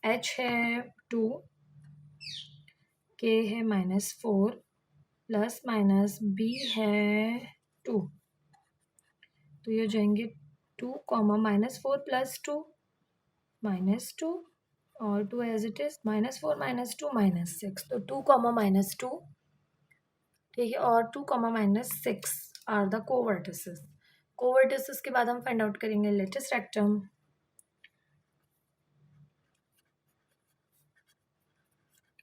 S1: h है 2, k है -4 प्लस माइनस b है 2, तो ये हो जाएंगे 2 कॉमा -4 प्लस 2 -2 और 2 एज इट इज -4 -2 -6, तो 2 कॉमा -2, ठीक है, और 2 comma -6 are the covertices. Covertices के बाद हम फाइंड आउट करेंगे latus rectum.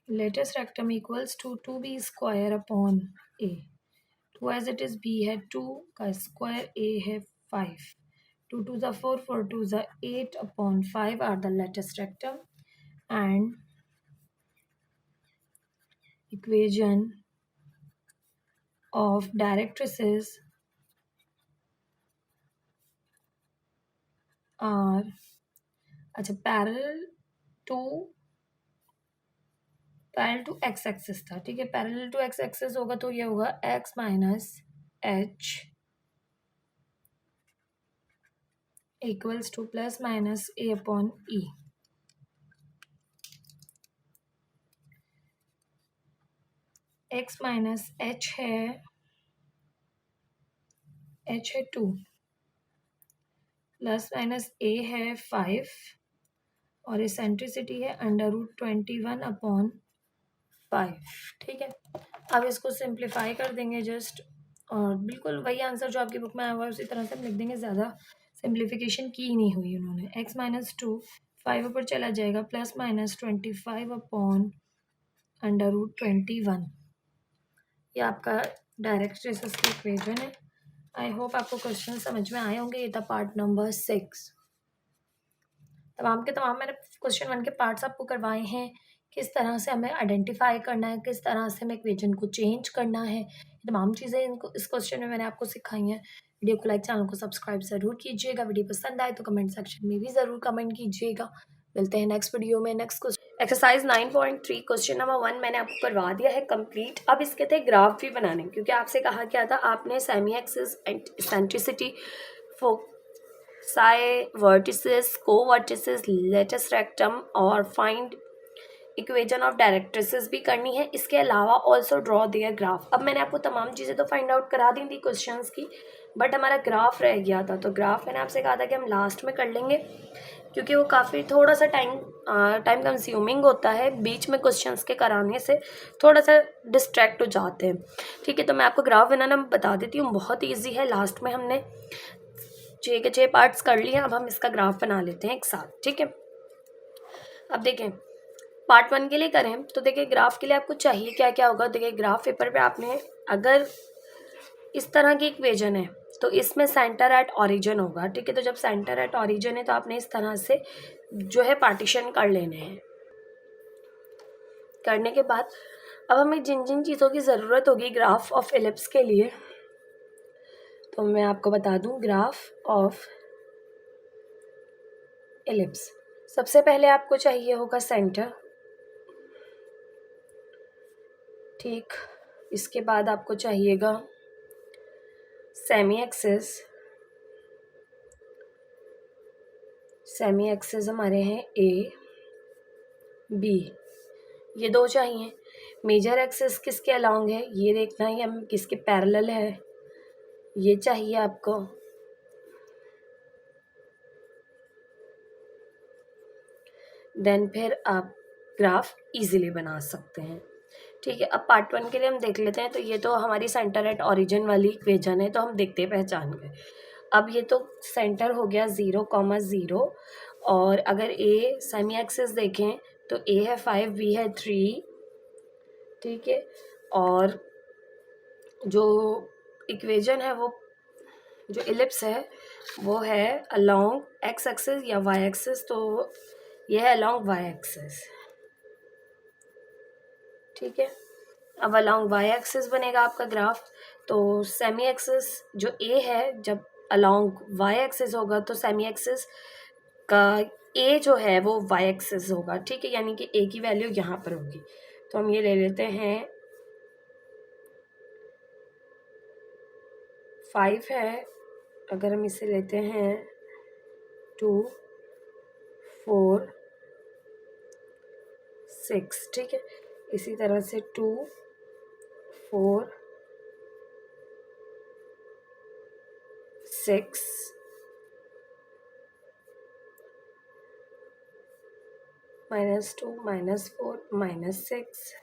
S1: Latus rectum equals to 2b square upon a, 2 as it is b है 2 का स्क्वायर, a है 5, 2 2 ज़ा 4 4 2 ज़ा 8 upon 5 are the latus rectum and equation of directrices are अच्छा पैरेलल टू एक्स एक्सिस था, ठीक है, पैरेलल टू एक्स एक्सिस होगा तो ये होगा x minus H equals to plus minus A upon E. x minus h है 2 plus minus A है 5 और इसेंट्रिसिटी है √21 अपॉन 5, ठीक है। अब इसको सिंप्लीफाई कर देंगे जस्ट, और बिल्कुल वही आंसर जो आपकी बुक में आया हुआ है उसी तरह से हम लिख देंगे, ज़्यादा सिंप्लीफिकेशन की नहीं हुई उन्होंने। x माइनस 2 5 ऊपर चला जाएगा प्लस माइनस 25 अपॉन √21, ये आपका डायरेक्ट्रिसेस की इक्वेशन है। आई होप आपको क्वेश्चन समझ में आए होंगे। ये था पार्ट नंबर 6। तमाम के तमाम मैंने क्वेश्चन 1 के पार्ट्स आपको करवाए हैं, किस तरह से हमें आइडेंटिफाई करना है, किस तरह से हमें इक्वेशन को चेंज करना है, तमाम चीज़ें इनको इस क्वेश्चन में मैंने आपको सिखाई हैं। वीडियो को लाइक, चैनल को सब्सक्राइब ज़रूर कीजिएगा। वीडियो पसंद आए तो कमेंट सेक्शन में भी ज़रूर कमेंट कीजिएगा। मिलते हैं नेक्स्ट वीडियो में। Next question exercise 9.3 question number 1 मैंने आपको करवा दिया है कंप्लीट। अब इसके थे ग्राफ भी बनाने, क्योंकि आपसे कहा गया था आपने semi axis eccentricity Sai vertices, को वर्टिसेस, लेटेस्ट रेक्टम और फाइंड इक्वेशन ऑफ डायरेक्ट्रिसेस भी करनी है। इसके अलावा ऑल्सो ड्रॉ देयर ग्राफ। अब मैंने आपको तमाम चीज़ें तो फाइंड आउट करा दी थी क्वेश्चंस की, बट हमारा ग्राफ रह गया था, तो ग्राफ मैंने आपसे कहा था कि हम लास्ट में कर लेंगे, क्योंकि वो काफ़ी थोड़ा सा टाइम कंज्यूमिंग होता है, बीच में क्वेश्चंस के कराने से थोड़ा सा डिस्ट्रैक्ट हो जाते हैं, ठीक है। तो मैं आपको ग्राफ बनाना बता देती हूँ, बहुत ईजी है। लास्ट में हमने 6 के 6 पार्ट्स कर लिए, अब हम इसका ग्राफ बना लेते हैं एक साथ, ठीक है। अब देखें, पार्ट 1 के लिए करें तो देखिए ग्राफ के लिए आपको चाहिए क्या क्या होगा। देखिए ग्राफ पेपर पे आपने अगर इस तरह की इक्वेशन है तो इसमें सेंटर एट ऑरिजिन होगा, ठीक है। तो जब सेंटर एट ऑरिजिन है तो आपने इस तरह से जो है पार्टीशन कर लेने हैं। करने के बाद अब हमें जिन जिन चीज़ों की ज़रूरत होगी ग्राफ ऑफ एलिप्स के लिए, तो मैं आपको बता दूं ग्राफ ऑफ एलिप्स। सबसे पहले आपको चाहिए होगा सेंटर, ठीक। इसके बाद आपको चाहिएगा सेमी एक्सिस। सेमी एक्सिस हमारे हैं ए बी, ये दो चाहिए। मेजर एक्सिस किसके अलोंग है ये देखना है, हम किसके पैरेलल है ये चाहिए आपको। देन फिर आप ग्राफ इजीली बना सकते हैं, ठीक है। अब पार्ट 1 के लिए हम देख लेते हैं। तो ये तो हमारी सेंटर एट ऑरिजिन वाली इक्वेशन है, तो हम देखते पहचान गए। अब ये तो सेंटर हो गया 0,0, और अगर ए सेमी एक्सिस देखें तो ए है 5, बी है 3, ठीक है। और जो इक्वेशन है वो जो इलिप्स है वो है अलोंग एक्स एक्सिस या वाई एक्सिस, तो ये है अलोंग वाई एक्सिस, ठीक है। अब अलोंग वाई एक्सिस बनेगा आपका ग्राफ। तो सेमी एक्सिस जो ए है जब अलोंग वाई एक्सिस होगा तो सेमी एक्सिस का ए जो है वो वाई एक्सिस होगा, ठीक है। यानी कि ए की वैल्यू यहाँ पर होगी। तो हम ये ले लेते हैं 5 है, अगर हम इसे लेते हैं 2 4 6, ठीक है। इसी तरह से 2 4 6 -2 -4 -6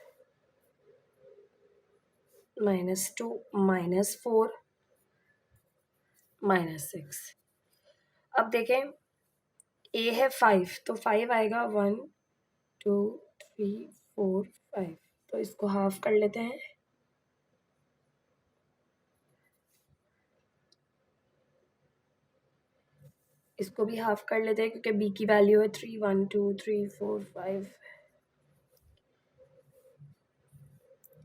S1: -2 -4 -6। अब देखें ए है 5, तो 5 आएगा 1 2 3 4 5, तो इसको हाफ कर लेते हैं। इसको भी हाफ कर लेते हैं क्योंकि बी की वैल्यू है 3 1 2 3 4 5।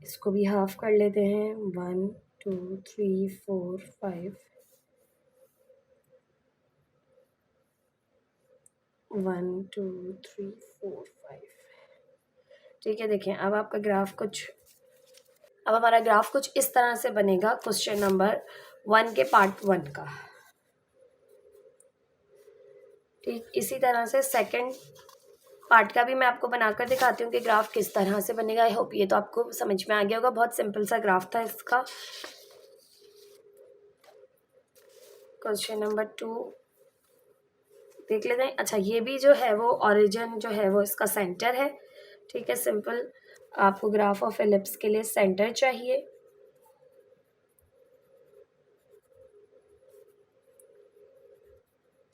S1: इसको भी हाफ कर लेते हैं 1 2 3 4 5 1 2 3 4 5। ठीक है, देखें अब आपका ग्राफ अब हमारा ग्राफ कुछ इस तरह से बनेगा क्वेश्चन नंबर 1 के पार्ट 1 का। ठीक, इसी तरह से सेकंड पार्ट का भी मैं आपको बनाकर दिखाती हूँ कि ग्राफ किस तरह से बनेगा। आई होप ये तो आपको समझ में आ गया होगा, बहुत सिंपल सा ग्राफ था इसका। क्वेश्चन नंबर 2 देख लेते हैं। अच्छा, ये भी जो है वो ओरिजिन जो है वो इसका सेंटर है। ठीक है, सिंपल आपको ग्राफ ऑफ एलिप्स के लिए सेंटर चाहिए।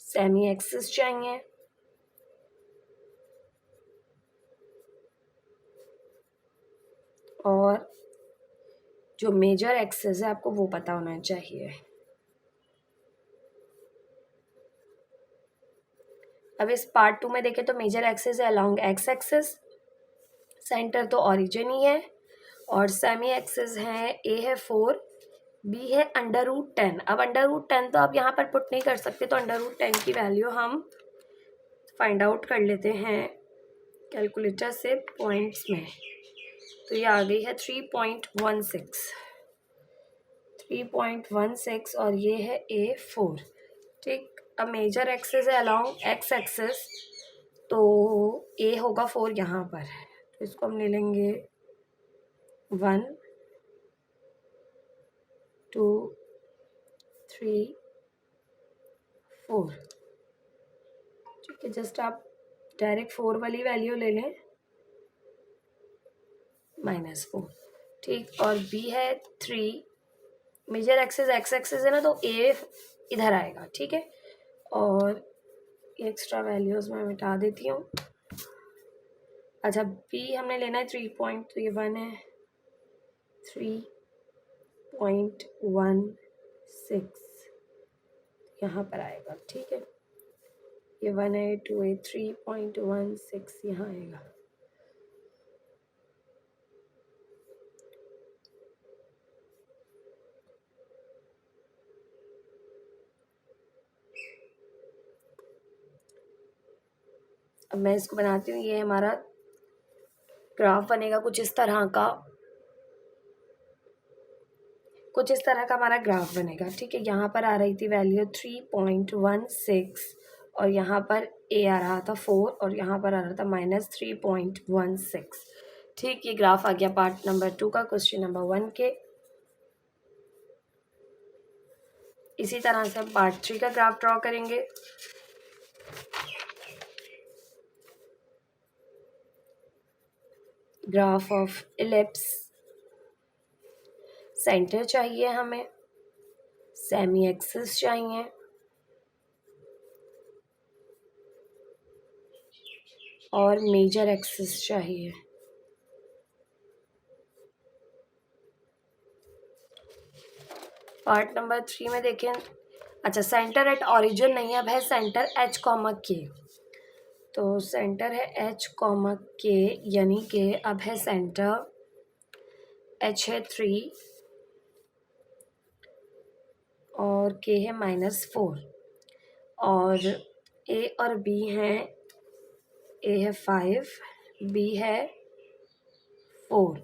S1: सेमी एक्सिस चाहिए और जो मेजर एक्सिस है आपको वो पता होना चाहिए। अब इस पार्ट 2 में देखें तो मेजर एक्सिस है अलोंग एक्स एक्सिस, सेंटर तो ओरिजिन ही है, और सेमी एक्सिस है ए है 4, बी है √10। अब √10 तो आप यहाँ पर पुट नहीं कर सकते, तो √10 की वैल्यू हम फाइंड आउट कर लेते हैं कैलकुलेटर से पॉइंट्स में। तो ये आ गई है 3.16 और ये है A4। ठीक, अब मेजर एक्सिस है अलोंग एक्स एक्सिस, तो ए होगा 4 यहाँ पर, तो इसको हम ले लेंगे 1 2 3 4। ठीक है, जस्ट आप डायरेक्ट 4 वाली वैल्यू ले लें, -4। ठीक, और बी है 3, मेजर एक्सिस एक्स एक्सिस है ना, तो ए इधर आएगा। ठीक है, और एक्स्ट्रा वैल्यूज मैं मिटा देती हूँ। अच्छा, बी हमने लेना है 3 पॉइंट, तो ये 1 है 3.16 यहाँ पर आएगा। ठीक है, ये 1 है 2 है 3.16 यहाँ आएगा। अब मैं इसको बनाती हूँ। ये हमारा ग्राफ बनेगा कुछ इस तरह का, हमारा ग्राफ बनेगा। ठीक है, यहाँ पर आ रही थी वैल्यू 3.16 और यहाँ पर ए आ रहा था 4 और यहाँ पर आ रहा था -3.16। ठीक, ये ग्राफ आ गया पार्ट नंबर 2 का क्वेश्चन नंबर 1 के। इसी तरह से हम पार्ट 3 का ग्राफ ड्रॉ करेंगे। ग्राफ ऑफ इलिप्स, सेंटर चाहिए हमें, सेमी एक्सिस चाहिए, और मेजर एक्सिस चाहिए। पार्ट नंबर 3 में देखें। अच्छा, सेंटर एट ओरिजिन नहीं है, अब है सेंटर H, K। तो सेंटर है H, K, यानी कि अब है सेंटर H है 3 और K है -4, और A और B हैं, A है 5, B है 4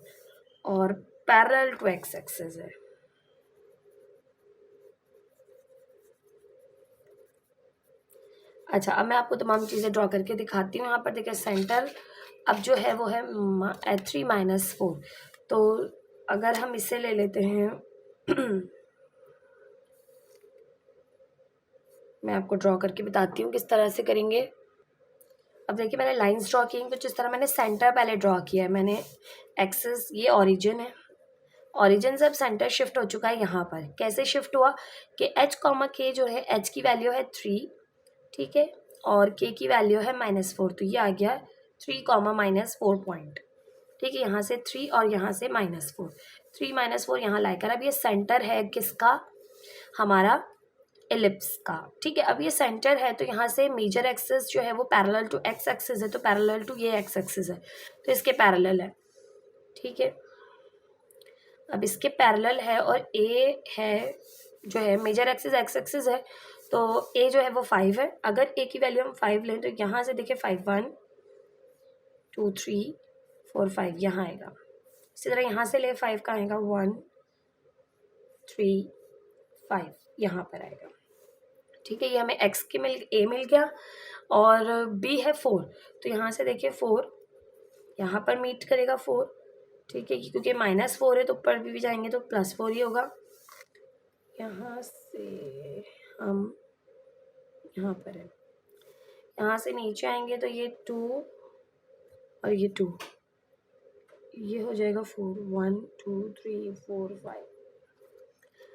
S1: और पैरेलल टू एक्स एक्सिस है। अच्छा, अब मैं आपको तमाम चीज़ें ड्रॉ करके दिखाती हूँ। यहाँ पर देखिए सेंटर अब जो है वो है 3 माइनस 4। तो अगर हम इसे ले लेते हैं मैं आपको ड्रॉ करके बताती हूँ किस तरह से करेंगे। अब देखिए मैंने लाइंस ड्रॉ की हैं, कुछ इस तरह मैंने सेंटर पहले ड्रॉ किया है। मैंने एक्सेस, ये ओरिजिन है, ओरिजिन से अब सेंटर शिफ्ट हो चुका है यहाँ पर। कैसे शिफ्ट हुआ कि h कॉमा के जो है, h की वैल्यू है 3, ठीक है, और k की वैल्यू है -4, तो ये आ गया 3 कॉमा -4 पॉइंट, ठीक है। यहाँ से 3 और यहाँ से -4, 3 -4 यहाँ लाकर अब ये सेंटर है किसका, हमारा एलिप्स का, ठीक है। अब ये सेंटर है तो यहाँ से मेजर एक्सिस जो है वो पैरेलल टू एक्स एक्सिस है, तो पैरेलल टू ये एक्स एक्सिस है, तो इसके पैरेलल है, ठीक है। अब इसके पैरेलल है और ए है जो है मेजर एक्सिस एक्स एक्सिस है, तो ए जो है वो 5 है। अगर ए की वैल्यू हम 5 लें तो यहाँ से देखिए 5 1 2 3 4 5 यहाँ आएगा। इसी तरह यहाँ से ले 5 का आएगा 1 3 5 यहाँ पर आएगा, ठीक है। ये हमें एक्स के ए मिल गया और बी है 4, तो यहाँ से देखिए 4 यहाँ पर मीट करेगा 4, ठीक है, क्योंकि -4 है तो ऊपर भी जाएंगे तो +4 ही होगा। यहाँ से हम यहाँ पर है, यहाँ से नीचे आएंगे तो ये 2 और ये 2, ये हो जाएगा 4 1 2 3 4 5।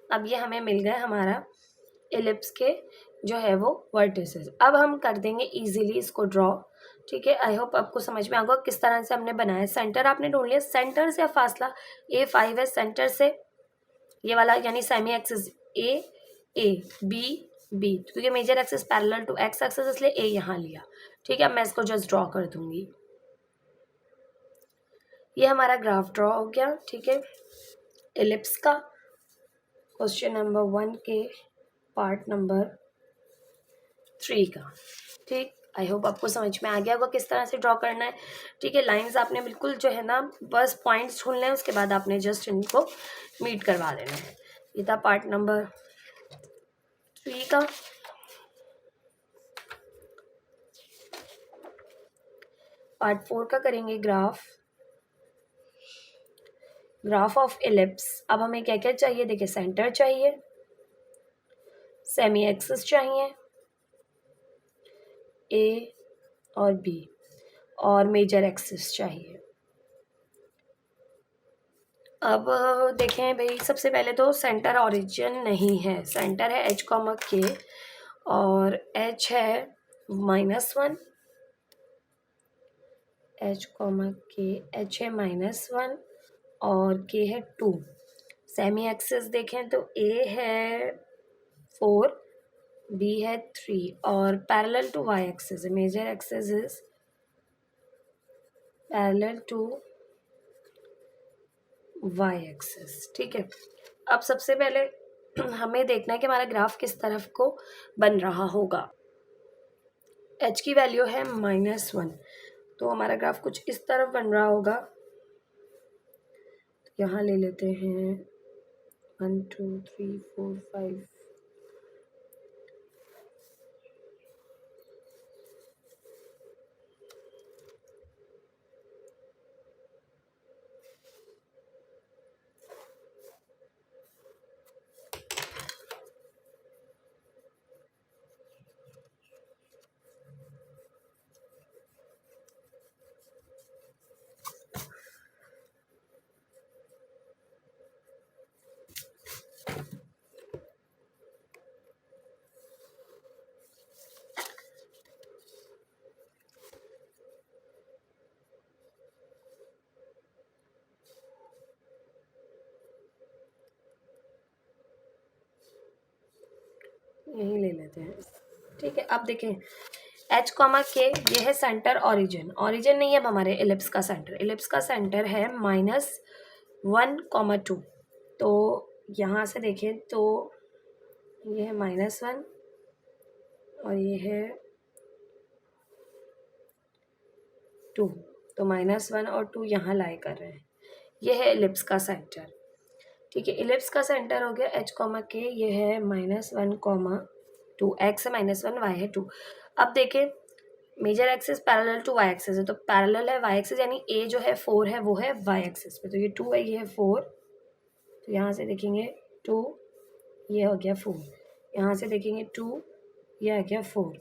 S1: अब ये हमें मिल गया हमारा एलिप्स के जो है वो वर्टिसेस। अब हम कर देंगे इजीली इसको ड्रॉ, ठीक है। आई होप आपको समझ में आएगा किस तरह से हमने बनाया। सेंटर आपने ढूंढ लिया, सेंटर से फासला A5 है, सेंटर से ये वाला यानी semi axis a b b, क्योंकि major axis parallel to x axis इसलिए ए यहाँ लिया, ठीक है। अब मैं इसको जस्ट ड्रॉ कर दूंगी। ये हमारा ग्राफ ड्रॉ हो गया, ठीक है, एलिप्स का। क्वेश्चन नंबर 1 के पार्ट नंबर 3 का, ठीक। आई होप आपको समझ में आ गया होगा किस तरह से ड्रॉ करना है, ठीक है। लाइंस आपने बिल्कुल जो है ना बस पॉइंट्स ढूंढने हैं, उसके बाद आपने जस्ट इनको मीट करवा देना है। ये था पार्ट नंबर 3 का। पार्ट 4 का करेंगे ग्राफ ऑफ एलिप्स। अब हमें क्या क्या चाहिए, देखिए सेंटर चाहिए, सेमी एक्सिस चाहिए ए और बी, और मेजर एक्सिस चाहिए। अब देखें भाई, सबसे पहले तो सेंटर ओरिजिन नहीं है, सेंटर है h कॉमा के और h है -1, h कॉमा के h है -1 और k है 2। सेमी एक्सिस देखें तो a है 4, b है 3 और पैरेलल टू y एक्सिस है, major axis is parallel to y axis, ठीक है। अब सबसे पहले हमें देखना है कि हमारा ग्राफ किस तरफ को बन रहा होगा। h की वैल्यू है -1, तो हमारा ग्राफ कुछ इस तरफ बन रहा होगा। तो यहाँ ले लेते हैं 1 2 3 4 5, यही ले लेते हैं, ठीक है। अब देखें h कॉमा के, ये है सेंटर ओरिजिन, ओरिजिन नहीं है अब हमारे एलिप्स का सेंटर, एलिप्स का सेंटर है -1, 2। तो यहाँ से देखें तो ये है -1 और ये है 2, तो -1 और 2 यहाँ लाई कर रहे हैं। ये है एलिप्स का सेंटर, ठीक है। एलिप्स का सेंटर हो गया h कॉमा के, ये है -1, 2, x है -1, y है 2। अब देखें major axis parallel to Y axis है, तो पैरेलल है वाई एक्सिस, यानी ए जो है 4 है वो है वाई एक्सिस पे, तो ये 2 है, ये है 4, तो यहाँ से देखेंगे 2, ये हो गया 4, यहाँ से देखेंगे 2, ये आ गया 4।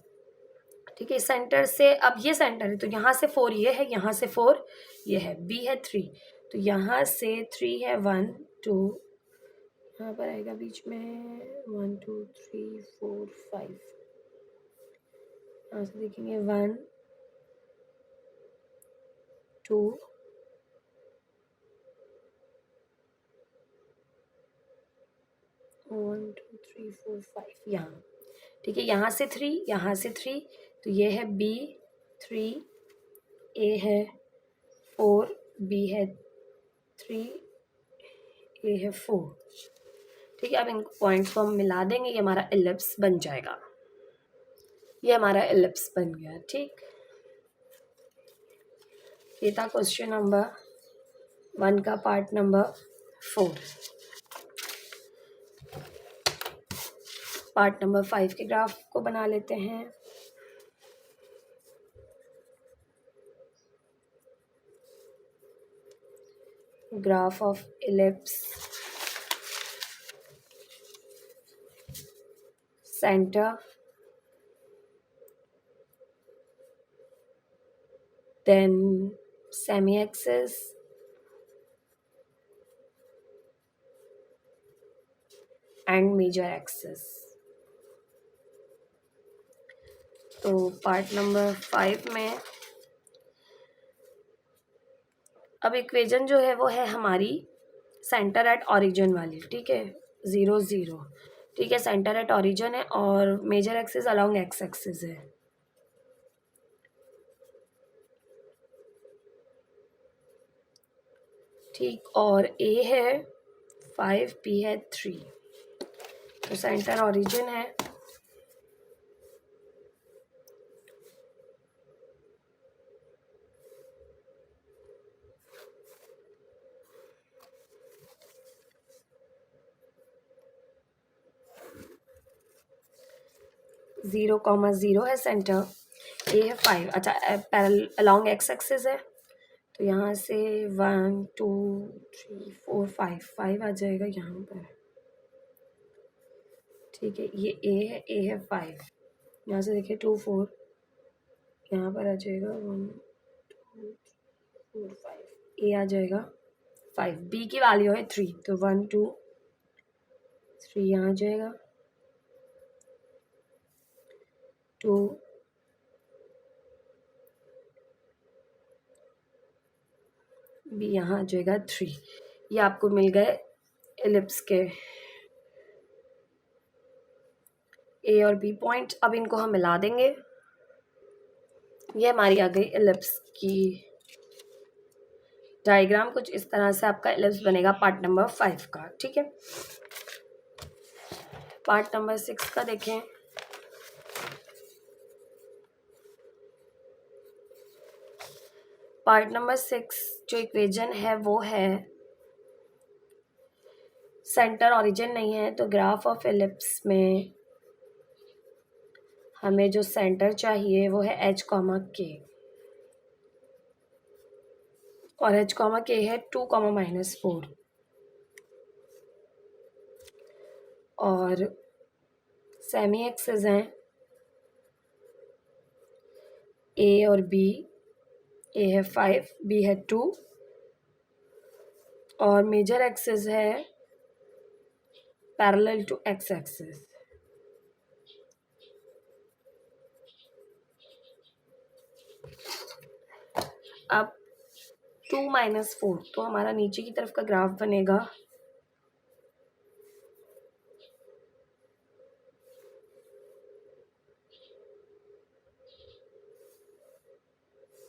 S1: ठीक है, सेंटर से अब ये सेंटर है, तो यहाँ से 4 ये है, यहाँ से 4 ये है, बी है 3, तो यहाँ से 3 है 1 2, यहाँ पर आएगा बीच में 1 2 3 4 5, यहाँ से देखेंगे 1 2 1 2 3 4 5 यहाँ। ठीक है, यहाँ से 3, यहाँ से 3, तो ये है बी 3, ए है 4, बी है 3, ए है 4। ठीक है, अब इन पॉइंट्स को हम मिला देंगे, ये हमारा एलिप्स बन जाएगा, ये हमारा एलिप्स बन गया। ठीक, ये था क्वेश्चन नंबर 1 का पार्ट नंबर 4। पार्ट नंबर 5 के ग्राफ को बना लेते हैं। Graph of ellipse, center, then semi-axis, and major axis। तो पार्ट नंबर 5 में अब इक्वेशन जो है वो है हमारी सेंटर एट ओरिजिन वाली। ठीक है, 0 0, ठीक है, सेंटर एट ओरिजिन है और major axis along X axis है। ठीक, और ए है 5, बी है 3, तो सेंटर ओरिजिन है, जीरो कॉमा जीरो है सेंटर, ए है 5, अच्छा पैरेलल अलोंग एक्स एक्सिस है, तो यहाँ से 1 2 3 4 5 5 आ जाएगा यहाँ पर। ठीक है, ये ए है 5, यहाँ से देखिए 2 4, यहाँ पर आ जाएगा 1 2 4 5, ए आ जाएगा 5, बी की वैल्यू है 3, तो 1 2 3 यहाँ आ जाएगा, 2 बी यहाँ आ जाएगा 3। ये आपको मिल गए एलिप्स के ए और बी पॉइंट। अब इनको हम मिला देंगे, ये हमारी आ गई एलिप्स की डायग्राम। कुछ इस तरह से आपका एलिप्स बनेगा पार्ट नंबर 5 का। ठीक है, पार्ट नंबर 6 का देखें। पार्ट नंबर 6 जो इक्वेशन है वो है सेंटर ओरिजिन नहीं है, तो ग्राफ ऑफ एलिप्स में हमें जो सेंटर चाहिए वो है h कॉमा के, और h कॉमा के है 2 कॉमा -4, और सेमी एक्सिस हैं ए और बी, ए है 5, बी है 2, और मेजर एक्सिस है पैरेलल टू एक्स एक्सिस। अब 2 -4, तो हमारा नीचे की तरफ का ग्राफ बनेगा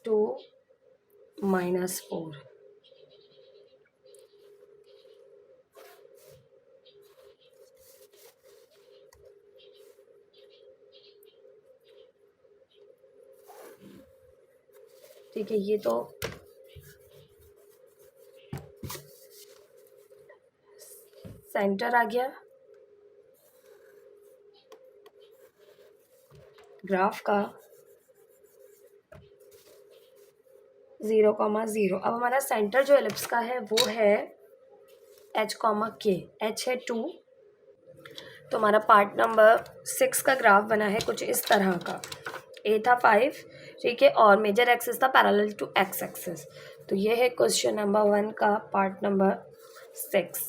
S1: 2 -4। ठीक है, ये तो सेंटर आ गया ग्राफ का, 0,0। अब हमारा सेंटर जो एलिप्स का है वो है H, H है 2, तो हमारा पार्ट नंबर 6 का ग्राफ बना है कुछ इस तरह का। ए था 5, ठीक है, और मेजर एक्सिस था पैरेलल टू एक्स एक्सिस। तो ये है क्वेश्चन नंबर 1 का पार्ट नंबर 6।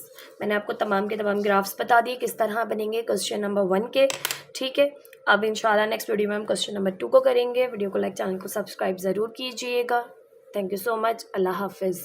S1: मैंने आपको तमाम के तमाम ग्राफ्स बता दिए किस तरह बनेंगे क्वेश्चन नंबर 1 के, ठीक है। अब इंशाल्लाह नेक्स्ट वीडियो में हम क्वेश्चन नंबर 2 को करेंगे। वीडियो को लाइक, चैनल को सब्सक्राइब ज़रूर कीजिएगा। Thank you so much. अल्लाह हाफिज़।